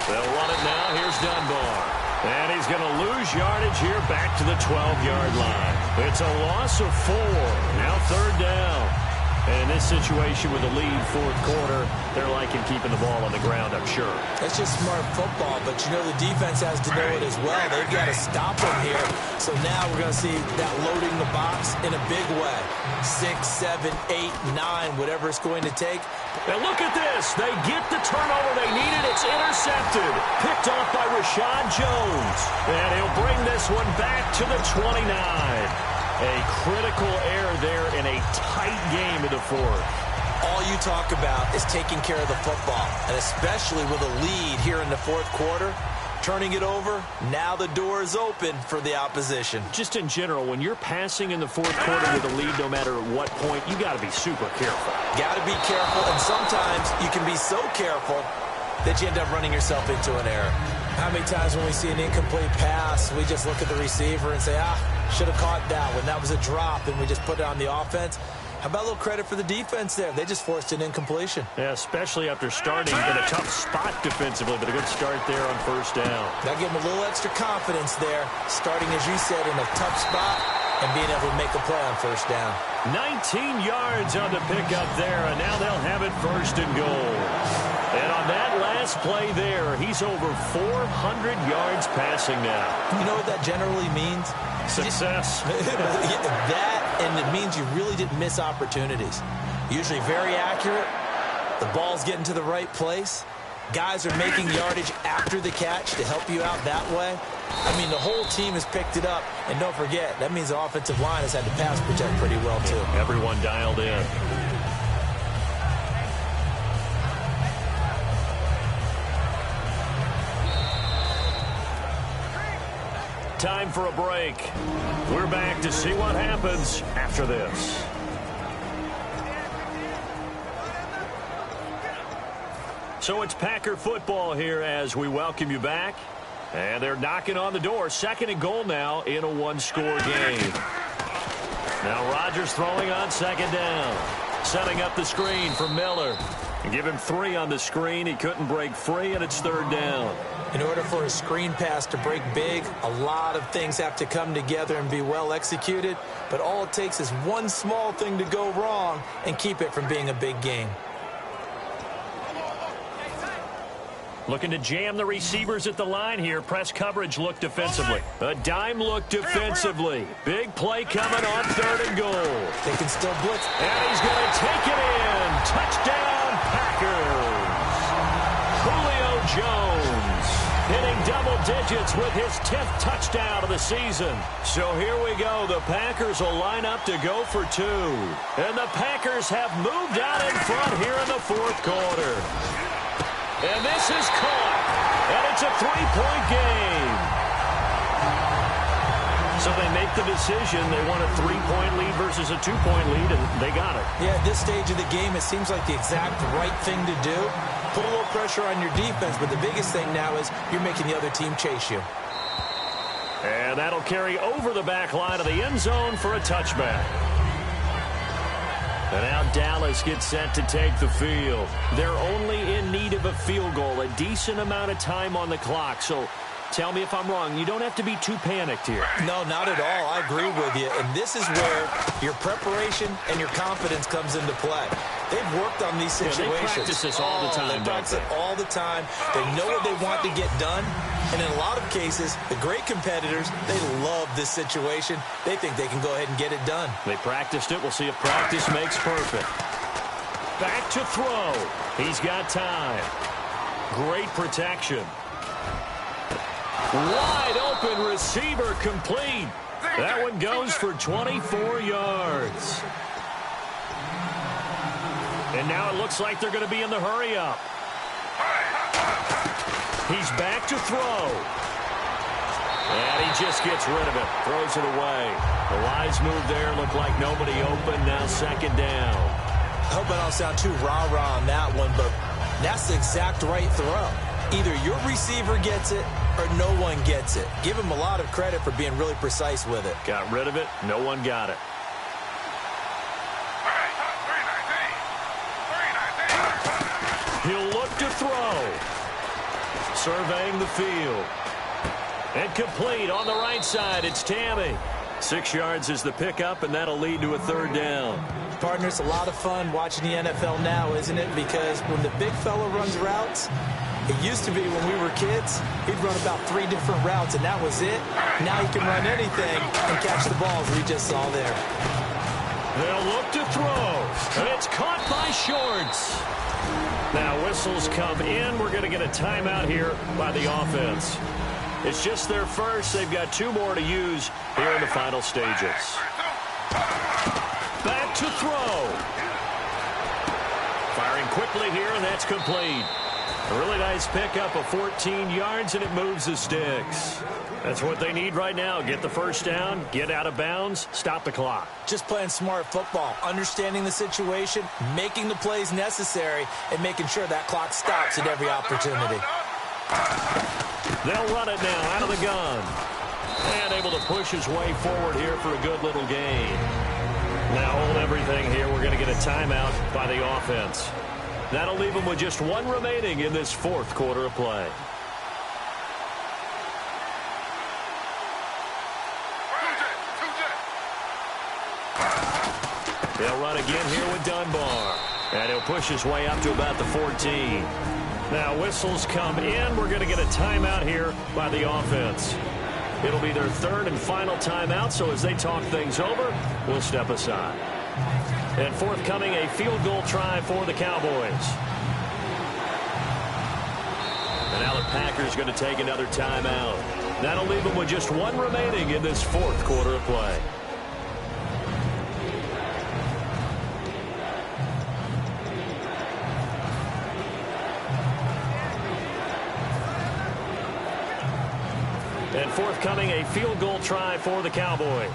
They'll run it now. Here's Dunbar. And he's going to lose yardage here back to the 12-yard line. It's a loss of 4. Now third down. And in this situation with the lead fourth quarter, they're liking keeping the ball on the ground, I'm sure. That's just smart football, but you know the defense has to know it as well. They've got to stop them here. So now we're going to see that loading the box in a big way. 6, 7, 8, 9, whatever it's going to take. And look at this. They get the turnover they needed. It's intercepted. Picked off by Rashad Jones. And he'll bring this one back to the 29. A critical error there in a tight game in the fourth. All you talk about is taking care of the football, and especially with a lead here in the fourth quarter, turning it over, now the door is open for the opposition. Just in general, when you're passing in the fourth quarter with a lead, no matter at what point, you got to be super careful. Got to be careful, and sometimes you can be so careful that you end up running yourself into an error. How many times when we see an incomplete pass, we just look at the receiver and say, should have caught that one. That was a drop, and we just put it on the offense. How about a little credit for the defense there? They just forced an incompletion. Yeah, especially after starting in a tough spot defensively, but a good start there on first down. That gave them a little extra confidence there, starting, as you said, in a tough spot and being able to make a play on first down. 19 yards on the pickup there, and now they'll have it first and goal. And on that last play there, he's over 400 yards passing now. You know what that generally means? Success. That, and it means you really didn't miss opportunities. Usually very accurate. The ball's getting to the right place. Guys are making yardage after the catch to help you out that way. I mean, the whole team has picked it up. And don't forget, that means the offensive line has had to pass protect pretty well, too. Everyone dialed in. Time for a break. We're back to see what happens after this. So it's Packer football here as we welcome you back. And they're knocking on the door. Second and goal now in a one-score game. Now Rodgers throwing on second down. Setting up the screen for Miller. And give him 3 on the screen. He couldn't break free, and it's third down. In order for a screen pass to break big, a lot of things have to come together and be well executed. But all it takes is one small thing to go wrong and keep it from being a big game. Looking to jam the receivers at the line here. Press coverage look defensively. A dime look defensively. Big play coming on third and goal. They can still blitz. And he's going to take it in. Touchdown, Packers. Julio Jones hitting double digits with his 10th touchdown of the season. So here we go. The Packers will line up to go for 2. And the Packers have moved out in front here in the fourth quarter. And this is caught. And it's a 3-point game. So they make the decision. They want a 3-point lead versus a 2-point lead, and they got it. Yeah, at this stage of the game, it seems like the exact right thing to do. Put a little pressure on your defense, but the biggest thing now is you're making the other team chase you. And that'll carry over the back line of the end zone for a touchback. And now Dallas gets set to take the field. They're only in need of a field goal, a decent amount of time on the clock. So tell me if I'm wrong. You don't have to be too panicked here. No, not at all. I agree with you. And this is where your preparation and your confidence comes into play. They've worked on these situations. Yeah, they practice this all the time. They practice it all the time. They know what they want to get done. And in a lot of cases, the great competitors, they love this situation. They think they can go ahead and get it done. They practiced it. We'll see if practice makes perfect. Back to throw. He's got time. Great protection. Wide open receiver complete. That one goes for 24 yards. And now it looks like they're going to be in the hurry-up. He's back to throw. And he just gets rid of it. Throws it away. The wise move there. Looked like nobody open. Now second down. I hope I don't sound too rah-rah on that one, but that's the exact right throw. Either your receiver gets it or no one gets it. Give him a lot of credit for being really precise with it. Got rid of it. No one got it. He'll look to throw. Surveying the field. And complete on the right side. It's Tammy. 6 yards is the pickup, and that'll lead to a third down. Partner, it's a lot of fun watching the NFL now, isn't it? Because when the big fella runs routes, it used to be when we were kids, he'd run about 3 different routes, and that was it. Now he can run anything and catch the balls we just saw there. They'll look to throw, and it's caught by Shorts. Now whistles come in. We're going to get a timeout here by the offense. It's just their first. They've got 2 more to use here in the final stages. Back to throw. Firing quickly here, and that's complete. A really nice pickup of 14 yards, and it moves the sticks. That's what they need right now. Get the first down, get out of bounds, stop the clock. Just playing smart football, understanding the situation, making the plays necessary, and making sure that clock stops at every opportunity. They'll run it now out of the gun. And able to push his way forward here for a good little gain. Now hold everything here. We're going to get a timeout by the offense. That'll leave them with just 1 remaining in this 4th quarter of play. They'll run again here with Dunbar. And he'll push his way up to about the 14. Now whistles come in. We're going to get a timeout here by the offense. It'll be their 3rd and final timeout, so as they talk things over, we'll step aside. And forthcoming, a field goal try for the Cowboys. And now the Packers going to take another timeout. That'll leave them with just 1 remaining in this 4th quarter of play. And forthcoming, a field goal try for the Cowboys.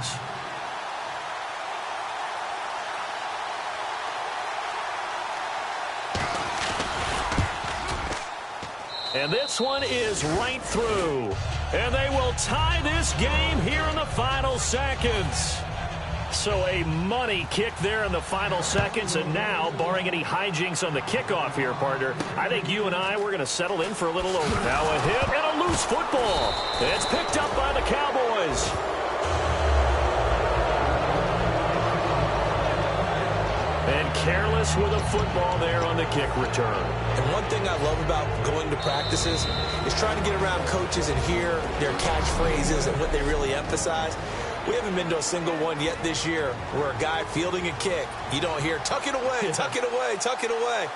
And this one is right through. And they will tie this game here in the final seconds. So a money kick there in the final seconds. And now, barring any hijinks on the kickoff here, partner, I think you and I, we're going to settle in for a little over. Now a hit and a loose football. It's picked up by the Cowboys. And careless with a football there on the kick return. And one thing I love about going to practices is trying to get around coaches and hear their catchphrases and what they really emphasize. We haven't been to a single one yet this year where a guy fielding a kick, you don't hear, tuck it away, tuck it away, tuck it away.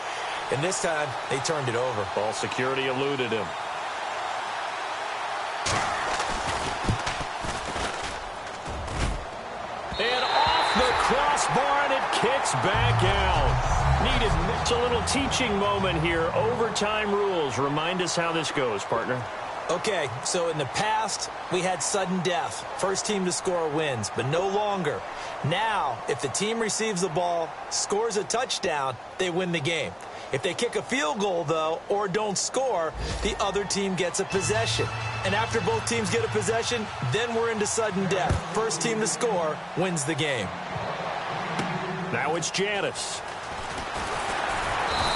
And this time, they turned it over. Ball security eluded him. And off the crossbar, and it kicks back out. Needed a little teaching moment here. Overtime rules. Remind us how this goes, partner. Okay, so in the past, we had sudden death. First team to score wins, but no longer. Now, if the team receives the ball, scores a touchdown, they win the game. If they kick a field goal, though, or don't score, the other team gets a possession. And after both teams get a possession, then we're into sudden death. First team to score wins the game. Now it's Janice.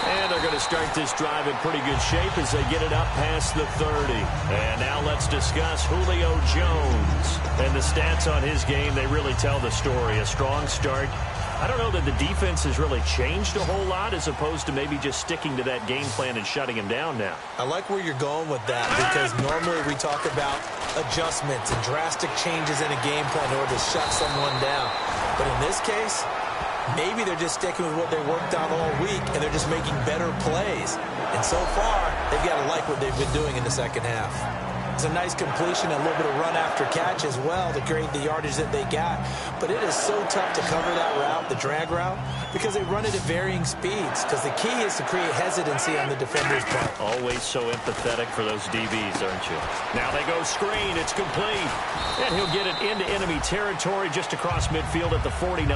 And they're going to start this drive in pretty good shape as they get it up past the 30. And now let's discuss Julio Jones. And the stats on his game, they really tell the story. A strong start. I don't know that the defense has really changed a whole lot as opposed to maybe just sticking to that game plan and shutting him down now. I like where you're going with that because normally we talk about adjustments and drastic changes in a game plan in order to shut someone down. But in this case, maybe they're just sticking with what they worked on all week and they're just making better plays. And so far, they've got to like what they've been doing in the second half. It's a nice completion, a little bit of run after catch as well to create the yardage that they got. But it is so tough to cover that route, the drag route, because they run it at varying speeds. Because the key is to create hesitancy on the defender's part. Always so empathetic for those DBs, aren't you? Now they go screen. It's complete. And he'll get it into enemy territory just across midfield at the 49.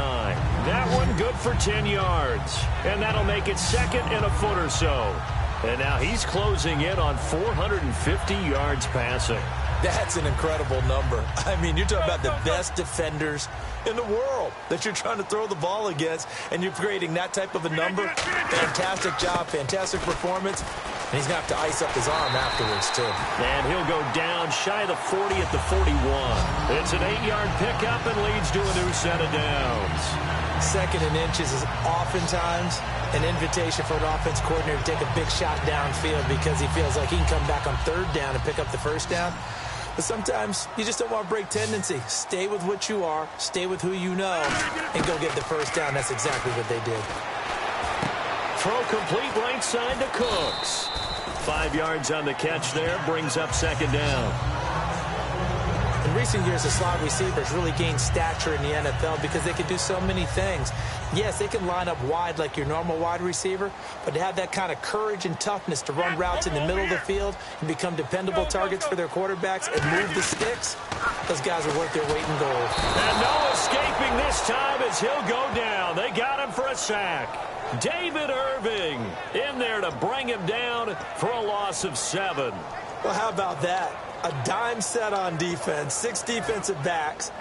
That one good for 10 yards. And that'll make it second and a foot or so. And now he's closing in on 450 yards passing. That's an incredible number. I mean, you're talking about the best defenders in the world that you're trying to throw the ball against, and you're creating that type of a number. Fantastic job, fantastic performance. And he's going to have to ice up his arm afterwards, too. And he'll go down shy of the 40 at the 41. It's an 8-yard pickup and leads to a new set of downs. Second and inches is oftentimes an invitation for an offense coordinator to take a big shot downfield because he feels like he can come back on third down and pick up the first down. But sometimes you just don't want to break tendency. Stay with what you are, stay with who you know, and go get the first down. That's exactly what they did. Throw complete right side to Cooks. 5 yards on the catch there, brings up second down. In recent years, the slot receivers really gained stature in the NFL because they can do so many things. Yes, they can line up wide like your normal wide receiver, but to have that kind of courage and toughness to run routes in the middle of the field and become dependable targets for their quarterbacks and move the sticks, those guys are worth their weight in gold. And no escaping this time as he'll go down. They got him for a sack. David Irving in there to bring him down for a loss of 7. Well, how about that? A dime set on defense, 6 defensive backs.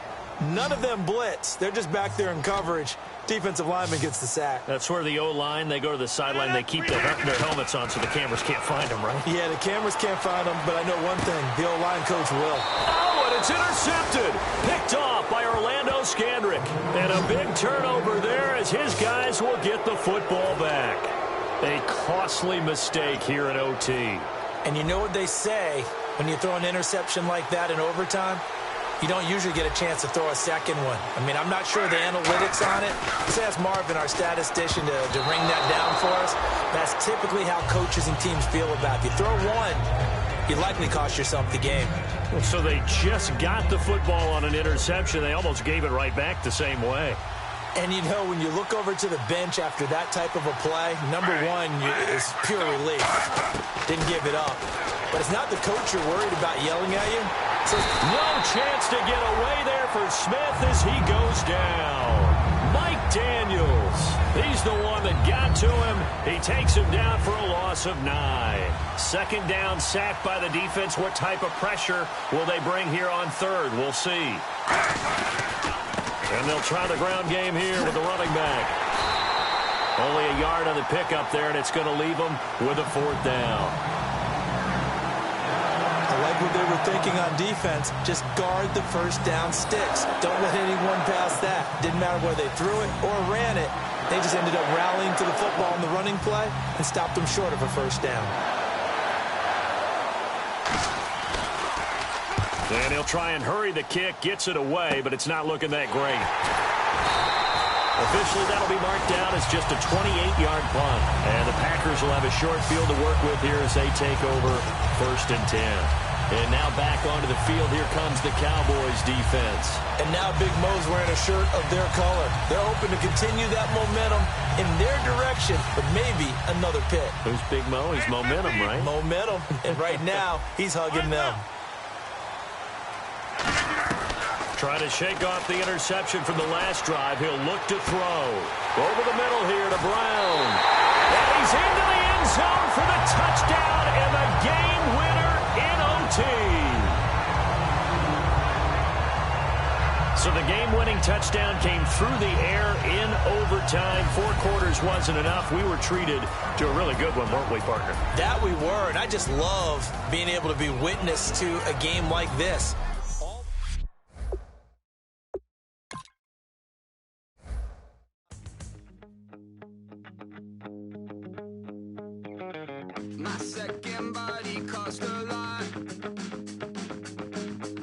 None of them blitz. They're just back there in coverage. Defensive lineman gets the sack. That's where the O-line, they go to the sideline, they keep their helmets on so the cameras can't find them, right? Yeah, the cameras can't find them, but I know one thing. The O-line coach will. Oh, and it's intercepted. Picked off by Orlando Scandrick. And a big turnover there as his guys will get the football back. A costly mistake here in OT. And you know what they say when you throw an interception like that in overtime? You don't usually get a chance to throw a second one. I mean, I'm not sure the analytics on it. Let's ask Marvin, our statistician, to ring that down for us. That's typically how coaches and teams feel about it. If you throw one, you likely cost yourself the game. So they just got the football on an interception. They almost gave it right back the same way. And, you know, when you look over to the bench after that type of a play, number one is pure relief. Didn't give it up. But it's not the coach you're worried about yelling at you. So no chance to get away there for Smith as he goes down. Mike Daniels, he's the one that got to him. He takes him down for a loss of 9. Second down, sacked by the defense. What type of pressure will they bring here on third? We'll see. And they'll try the ground game here with the running back. Only a yard on the pickup there, and it's going to leave them with a 4th down. I like what they were thinking on defense. Just guard the first down sticks. Don't let anyone pass that. Didn't matter whether they threw it or ran it. They just ended up rallying to the football in the running play and stopped them short of a first down. And he'll try and hurry the kick, gets it away, but it's not looking that great. Officially, that'll be marked down as just a 28-yard punt. And the Packers will have a short field to work with here as they take over 1st and 10. And now back onto the field, here comes the Cowboys defense. And now Big Mo's wearing a shirt of their color. They're hoping to continue that momentum in their direction, but maybe another pick. Who's Big Mo? He's momentum, right? Momentum. And right now, he's hugging them. Trying to shake off the interception from the last drive. He'll look to throw. Over the middle here to Brown. And he's into the end zone for the touchdown and the game winner in OT. So the game-winning touchdown came through the air in overtime. 4 quarters wasn't enough. We were treated to a really good one, weren't we, partner? That we were, and I just love being able to be witness to a game like this. My second body cost a lot.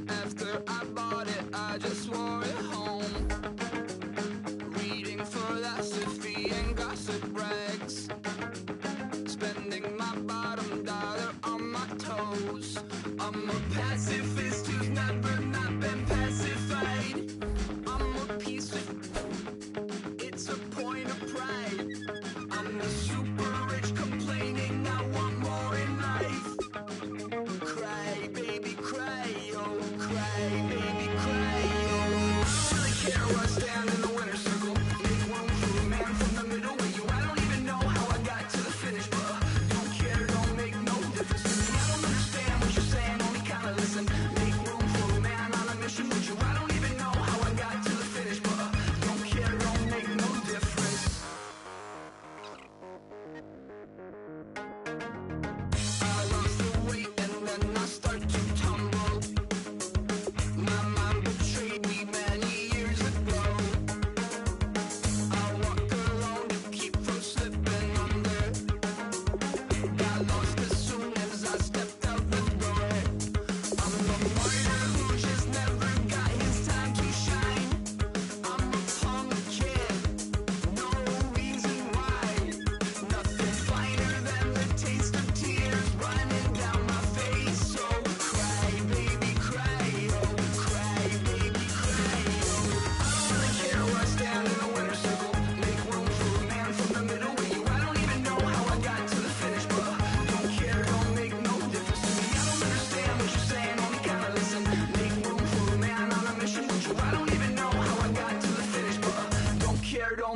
After I bought it, I just wore it home. Reading philosophy and gossip rags. Spending my bottom dollar on my toes. I'm a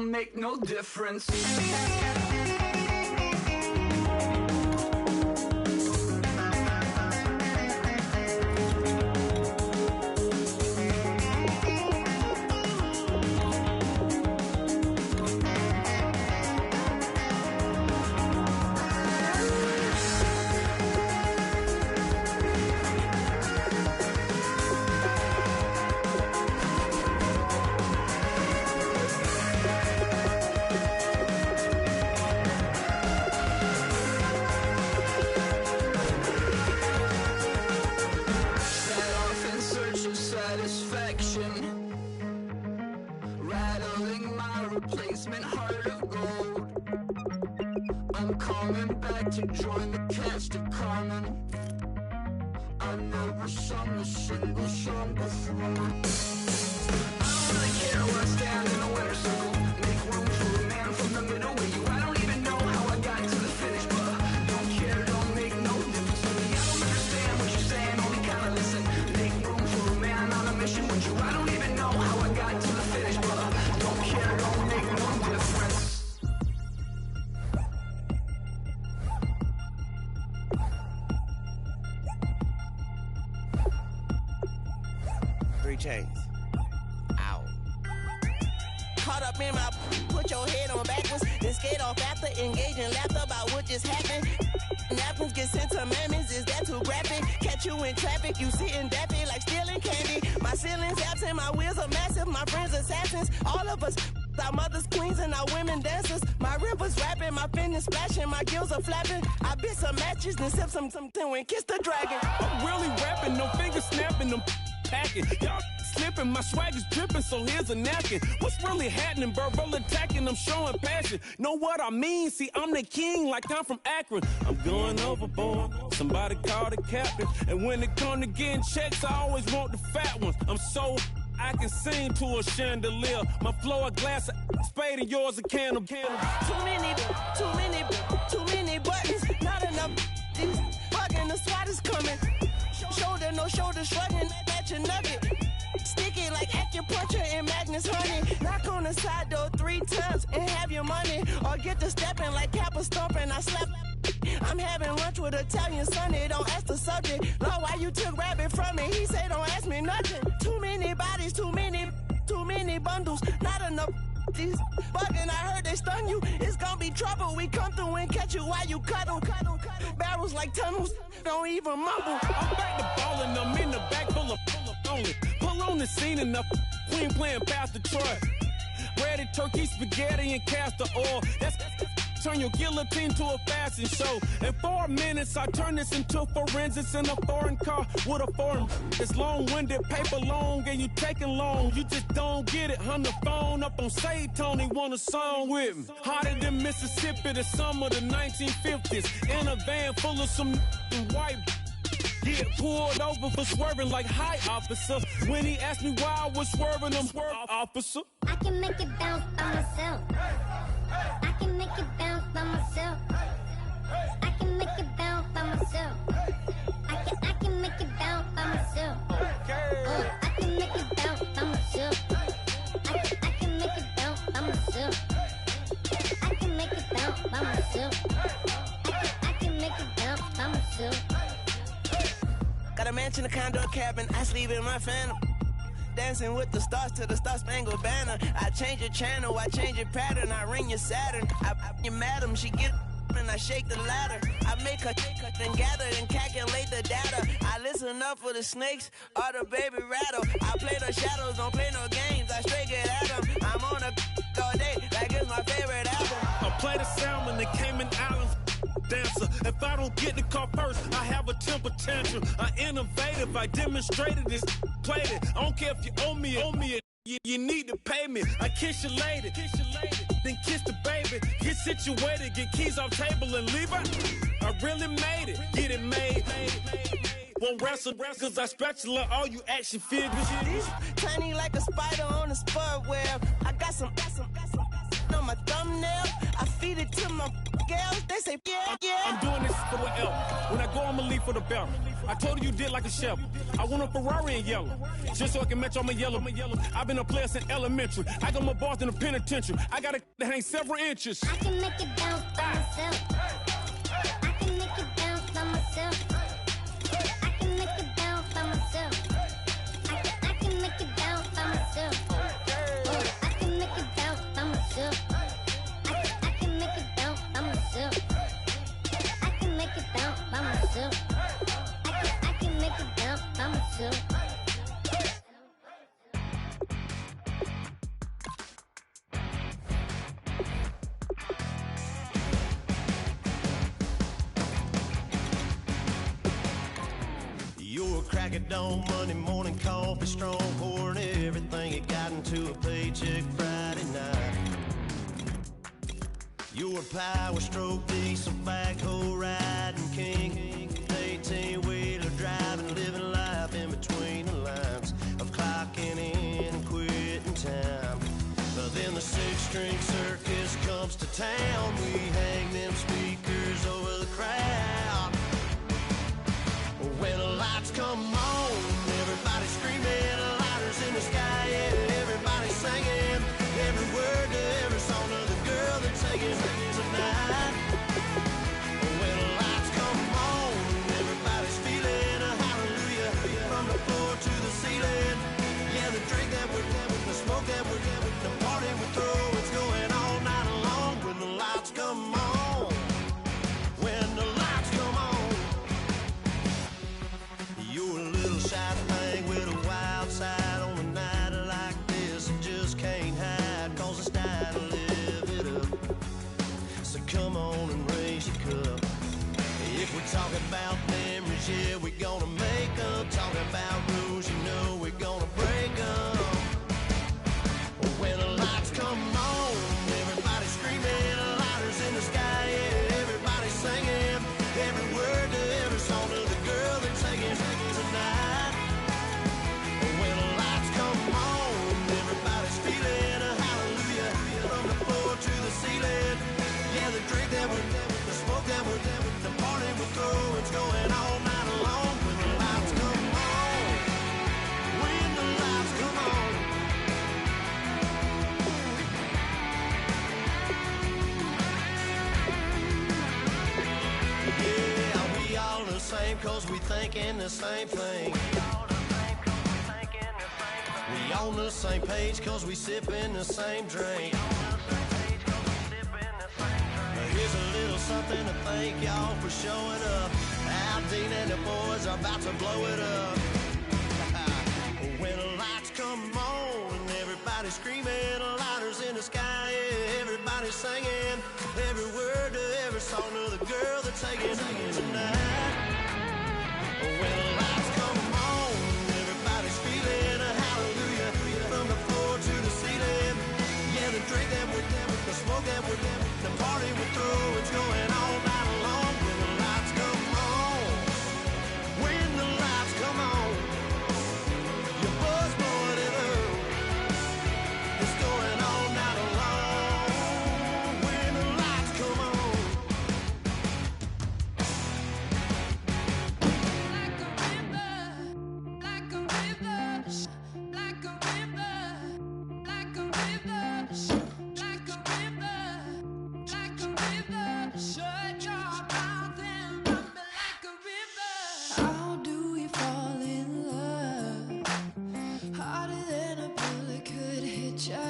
don't make no difference. Rattling my replacement heart of gold. I'm coming back to join the cast of Carmen. I've never sung a single song before. I don't really care where I stand in a winter circle. Make room for a man from the middle with you. I don't even know how I got to the finish, but don't care, don't make no difference to me. I don't understand what you're saying, only kinda listen. Make room for a man on a mission with you. I don't even know how I got to the finish, but don't care, don't make no difference. Three chains. Ow. Caught up in my put your head on backwards, then skate off after engaging laughter about what just happened. Napkins get sent to mammies, is that too graphic? Catch you in traffic, you sitting daffy like stealing candy. My ceiling's absent, my wheels are massive, my friends assassins. All of us, our mothers queens and our women dancers. My rivers rapping, my fingers splashing, my gills are flapping. I bit some matches, then sip some and kiss the dragon. I'm really rapping, no fingers snapping, them packing. Y'all slipping, my swag is dripping, so here's a napkin. What's really happening? Verbal attacking, I'm showing passion. Know what I mean? See, I'm the king, like I'm from Akron. I'm going overboard. Somebody call the captain. And when it come to getting checks, I always want the fat ones. I'm so I can sing to a chandelier. My flow a glass of spade and yours a candle. Too many buttons, not enough. These fucking the SWAT is coming. Shoulder, no shoulder shrugging at your nugget. Sticky like acupuncture and Magnus honey. Knock on the side door 3 times and have your money. Or get to stepping like Kappa stomping. I slap. I'm having lunch with Italian Sonny. Don't ask the subject. Lord, why you took rabbit from me? He say don't ask me nothing. Too many bodies, too many bundles. Not enough. These bugging, I heard they stun you. It's gonna be trouble. We come through and catch you while you cuddle. Barrels like tunnels. Don't even mumble. I'm back to ballin', I'm in the back full of only. Pull on the scene and the queen playing Pastor Troy. Breaded turkey, spaghetti, and castor oil. That's turn your guillotine to a fashion show. In 4 minutes, I turn this into forensics in a foreign car with a foreign. It's long-winded, paper long, and you taking long. You just don't get it. On the phone up on Say Tony, want a song with me. Hotter than Mississippi, the summer of the 1950s. In a van full of some white. Get pulled over for swerving like hi, officer. When he asked me why I was swerving, I'm swerve, officer. I can make it bounce by myself. I can make it bounce by myself. I can make it bounce by myself. I can make it bounce by myself. I can make it bounce by myself. I can make it bounce by myself. I can make it bounce by myself. I can make it bounce by myself. Got a mansion, a condo, a cabin. I sleep in my phantom. Dancing with the stars to the Star-Spangled Banner. I change your channel, I change your pattern. I ring your Saturn. I your madam, she get and I shake the ladder. I make her then gather and calculate the data. I listen up for the snakes or the baby rattle. I play the shadows, don't play no games. I straight get at them. I'm on a all day, like it's my favorite album. I play the salmon, the Cayman Islands dancer. If I don't get the car first, I have a temper tantrum. I innovative, I demonstrated this, played it. I don't care if you owe me it. You need to pay me. I kiss your lady, then kiss the baby. Get situated, get keys off table and leave her. I really made it, get it made. Won't wrestle, cause I spatula all you action figures. Tiny like a spider on a spud web. I got some on my thumbnail. I feed it to my girls, they say, yeah. I'm doing this for what else. When I go, I'ma leave for the belt. I told you did like a chef. I want a Ferrari in yellow, just so I can match all my yellow. I've been a player since elementary. I got more bars than a penitentiary. I got a that hang several inches. I can make it bounce by myself. I can make it bounce by myself. I can make it bounce by myself. I can make it bounce by myself. I can make it bounce by myself. I can make it bounce by myself. I can make it bounce by myself. I can make it bounce by myself. You're a crack at dawn, Monday morning coffee, strong, pouring everything you got into a paycheck Friday night. You're a power stroke, diesel backhoe riding king, 18-wheeler driving, living life in between the lines of clocking in and quitting time. But then the six-string circus comes to town, we hang them speakers over the crowd. When the lights come on, everybody screaming, lighters in the sky, yeah, everybody singing, every word to every song of the girl they're taking tonight. When the lights come on, everybody's feeling a hallelujah, from the floor to the ceiling. Yeah, the drink that we're having, the smoke that we're having, the party we throw, it's going all night long. When the lights come on, when the lights come on. You're a little shy thing with a wild side on a night like this. You just can't hide, cause it's time to live it up. So come on and raise your cup. If we're talking about memories, yeah, we're gonna make them. Talking about rules, you know we're gonna break them. When the lights come on, everybody screaming, lighters in the sky, yeah, everybody singing, every word to every song of the girl they're taking tonight. When the lights come on, everybody's feeling a hallelujah, from the floor to the ceiling. Yeah, the drink that we're having, the smoke that we're having, the party we throw, it's going all night long. When the lights come on, when the lights come on. Yeah, we all the same cause we thinking the same thing. We on the same page cause we sipping the same drink. Here's a little something to thank y'all for showing up. Al Dean and the boys are about to blow it up. When the lights come on and everybody's screaming, lighters in the sky, yeah, everybody's singing, every word to every song of the girl they're taking tonight. When the lights come on, everybody's feeling a hallelujah, from the floor to the ceiling. Yeah, the drink that we're having, the smoke that we're having, the party we throw, it's going all night long. When the lights come on, when the lights come on, your buzz blowing it up, it's going all night long. When the lights come on. Like a river, like a river, like a river, like a river, like a river. Shut your mouth and run me like a river. How do we fall in love? Harder than a bullet could hit ya.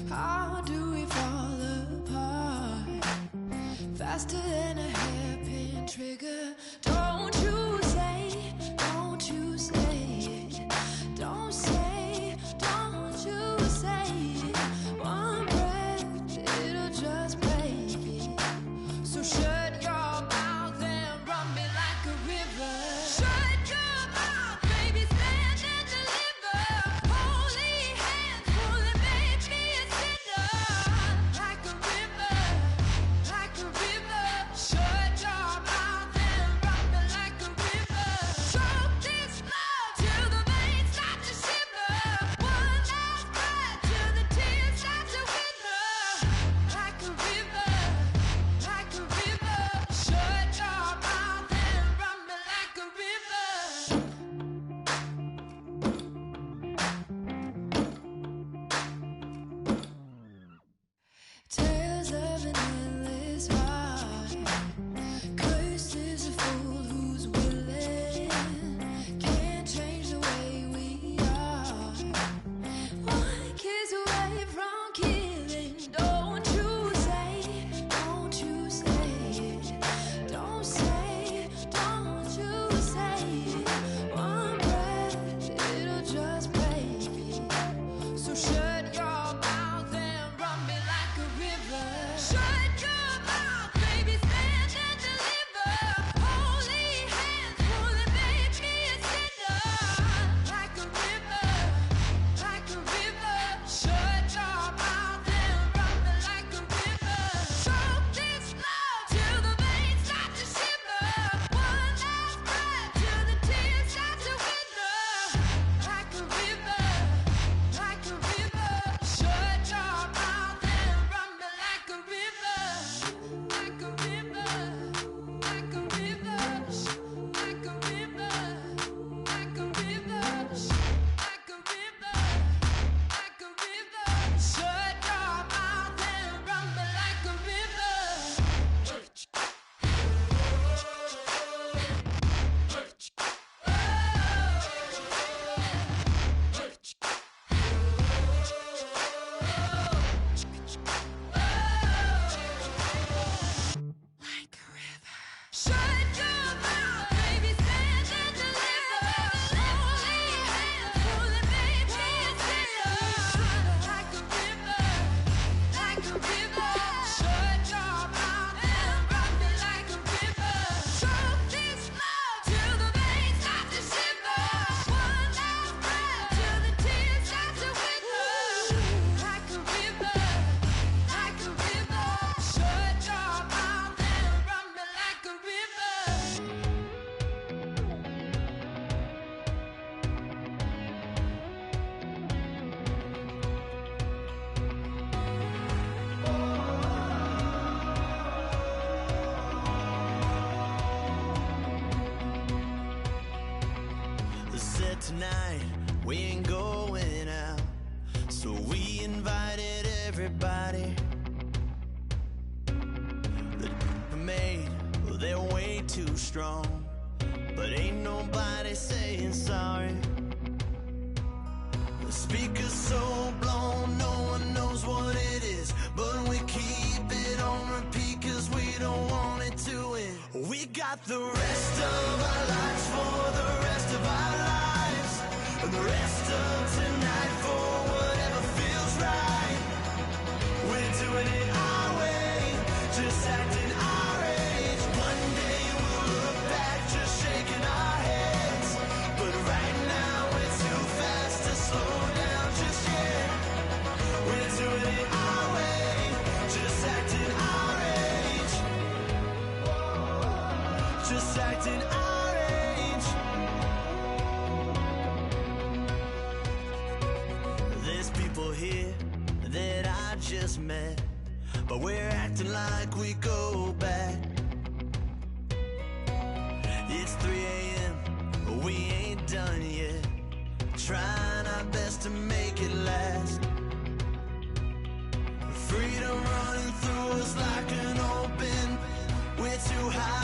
How do we fall apart? Faster than a hairpin trigger. Don't you say, don't you say it. Don't say, don't you say it. One breath, it'll just break it. So shut your mouth and run me like a river. Shut your mouth, baby, stand and deliver. Holy hands, pulling, make me a sinner. Like a river, like a river. Shut your mouth and run me like a river. Choke this love till the veins start to shiver. One last breath till the tears start to wither. Like a river, tonight we ain't going out, so we invited everybody. The made, well, they're way too strong, but ain't nobody saying sorry. The speaker's so blown, no one knows what it is, but we keep it on repeat cause we don't want it to end. We got the rest of our lives for the rest of our lives, and the rest of tonight for whatever feels right. We're doing it our way, just acting our age. One day we'll look back just shaking our heads, but right now we're too fast to slow down just yet. We're doing it our way, just acting our age, just acting our age. There's people here that I just met, but we're acting like we go back. It's 3 a.m., but we ain't done yet, trying our best to make it last. Freedom running through us like an open, we're too high